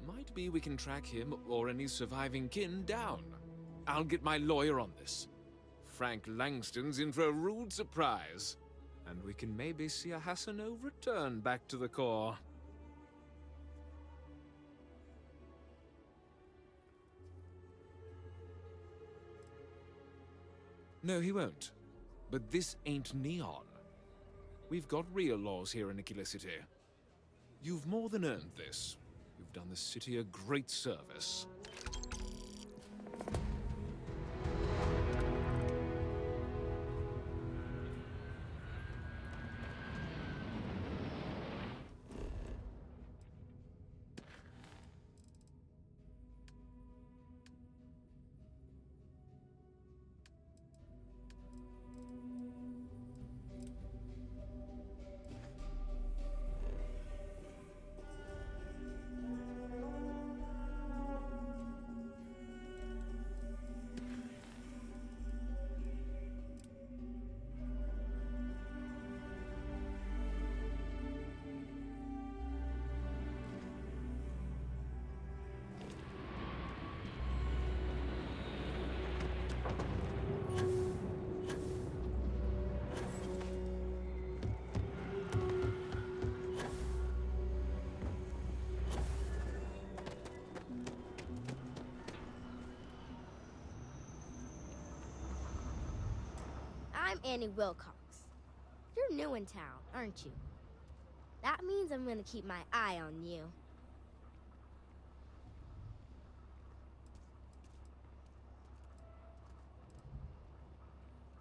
S3: Might be we can track him or any surviving kin down. I'll get my lawyer on this. Frank Langston's in for a rude surprise. And we can maybe see a Hassano return back to the core. No, he won't. But this ain't Neon. We've got real laws here in Aquila City. You've more than earned this. You've done the city a great service.
S21: I'm Annie Wilcox. You're new in town, aren't you? That means I'm gonna keep my eye on you.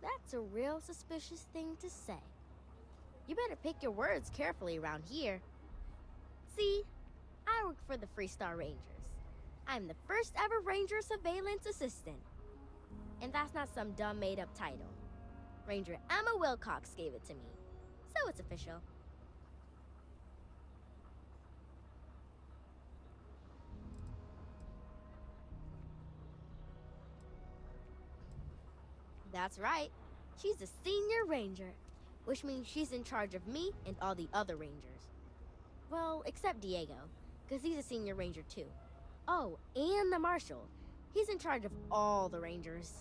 S21: That's a real suspicious thing to say. You better pick your words carefully around here. See, I work for the Freestar Rangers. I'm the first ever Ranger Surveillance Assistant. And that's not some dumb made-up title. Ranger Emma Wilcox gave it to me, so it's official. That's right. She's a senior ranger, which means she's in charge of me and all the other rangers. Well, except Diego, because he's a senior ranger too. Oh, and the marshal. He's in charge of all the rangers.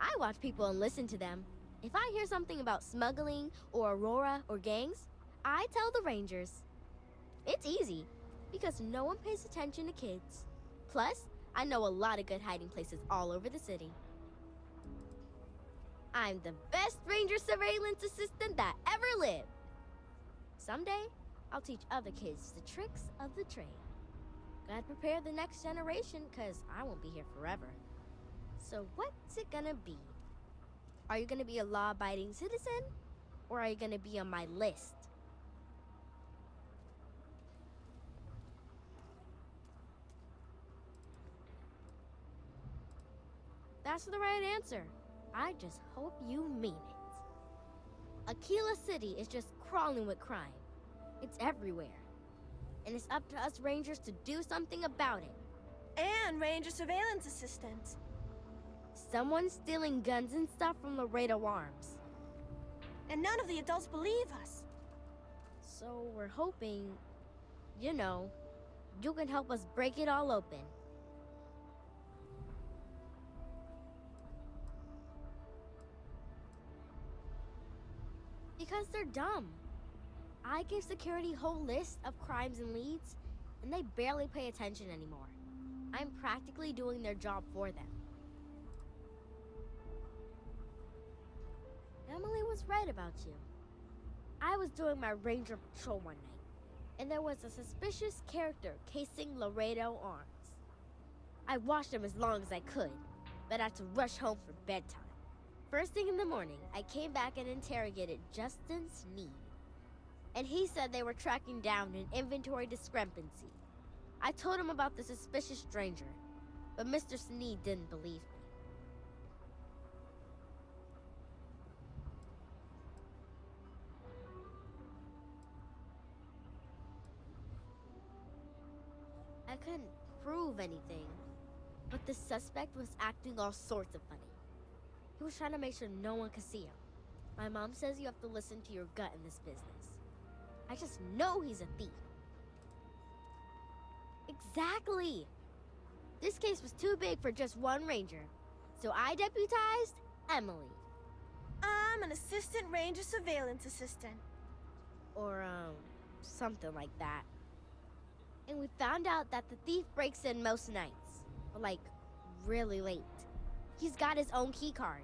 S21: I watch people and listen to them. If I hear something about smuggling or Aurora or gangs, I tell the rangers. It's easy, because no one pays attention to kids. Plus, I know a lot of good hiding places all over the city. I'm the best ranger surveillance assistant that ever lived. Someday, I'll teach other kids the tricks of the trade. Gotta prepare the next generation, because I won't be here forever. So what's it gonna be? Are you gonna be a law-abiding citizen? Or are you gonna be on my list? That's the right answer. I just hope you mean it. Aquila City is just crawling with crime. It's everywhere. And it's up to us Rangers to do something about it.
S23: And Ranger Surveillance Assistants.
S21: Someone's stealing guns and stuff from Laredo Arms.
S6: and none of the adults believe us.
S21: So we're hoping, you know, you can help us break it all open. Because they're dumb. I gave security a whole list of crimes and leads, and they barely pay attention anymore. I'm practically doing their job for them. Emily was right about you. I was doing my ranger patrol one night, and there was a suspicious character casing Laredo arms. I watched him as long as I could, but I had to rush home for bedtime. First thing in the morning, I came back and interrogated Justin Sneed. And he said they were tracking down an inventory discrepancy. I told him about the suspicious stranger, but Mr. Sneed didn't believe me. I couldn't prove anything, but the suspect was acting all sorts of funny. He was trying to make sure no one could see him. My mom says you have to listen to your gut in this business. I just know he's a thief. Exactly! This case was too big for just one ranger, so I deputized Emily.
S6: I'm an assistant ranger surveillance assistant.
S21: Or, something like that. And we found out that the thief breaks in most nights, like, really late. He's got his own key card.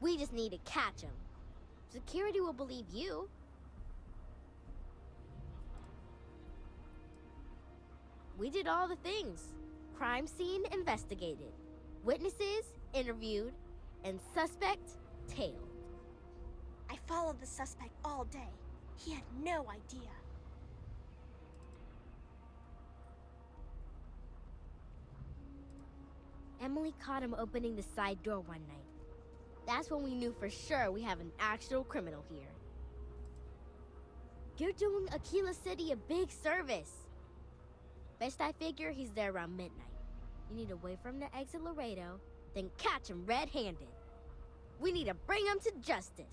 S21: We just need to catch him. Security will believe you. We did all the things. Crime scene investigated. Witnesses interviewed. And suspect tailed.
S6: I followed the suspect all day. He had no idea.
S21: Emily caught him opening the side door one night. That's when we knew for sure we have an actual criminal here. You're doing Aquila City a big service. Best I figure he's there around midnight. You need to wait for him to exit Laredo, then catch him red-handed. We need to bring him to justice.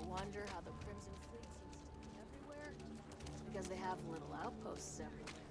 S10: Wonder how the Crimson Fleet seems to be everywhere? It's because they have little outposts everywhere.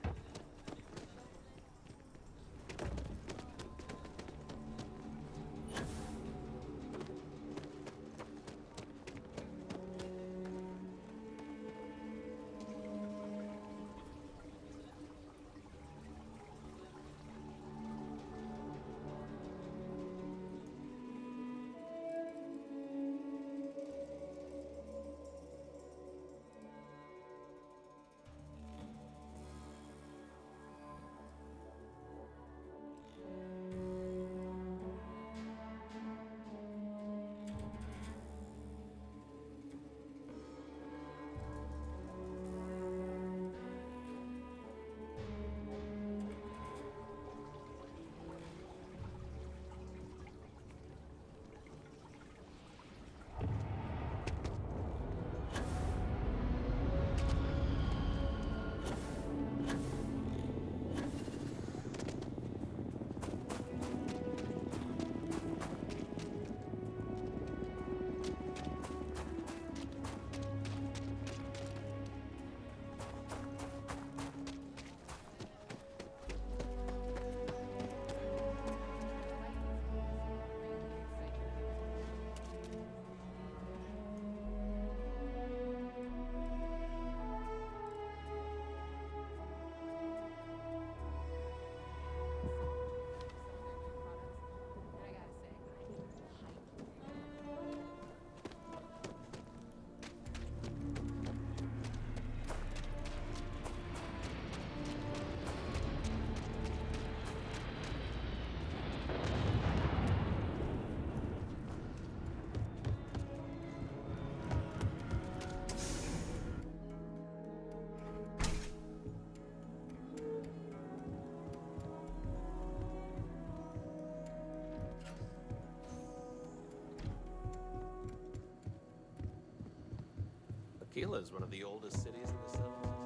S13: Aquila is one of the oldest cities in the settlement.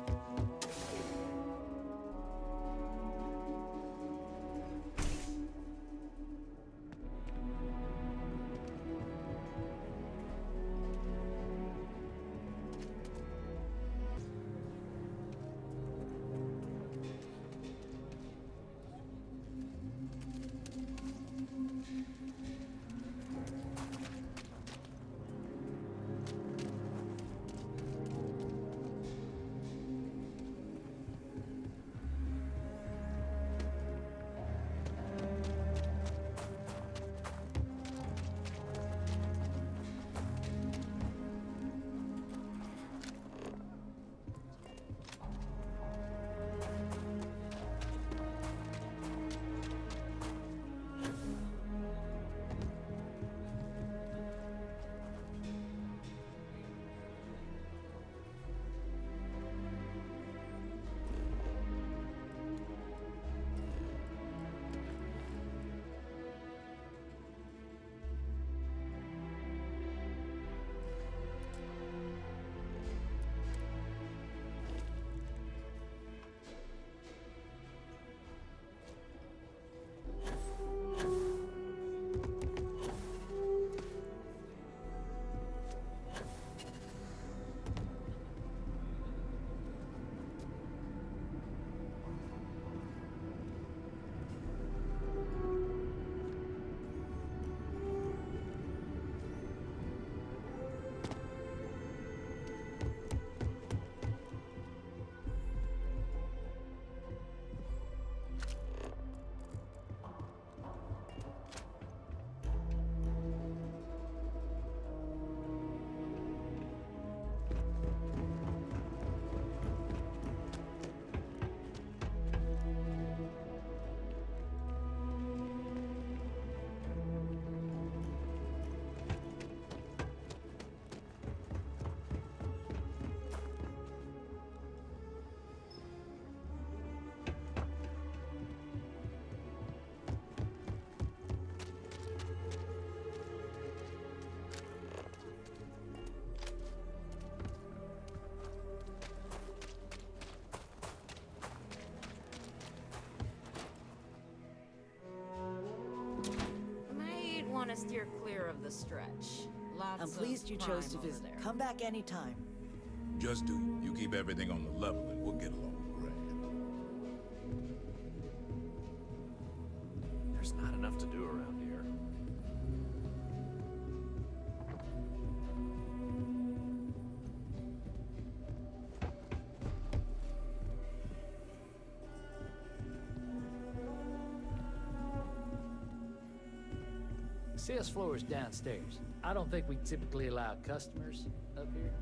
S10: Want to steer clear of the stretch. Lots
S17: I'm pleased you chose to visit. Come back anytime.
S16: Just do you. You keep everything on the level and we'll get along grand.
S8: There's not enough to do around here.
S23: CS floor is downstairs. I don't think we typically allow customers up here.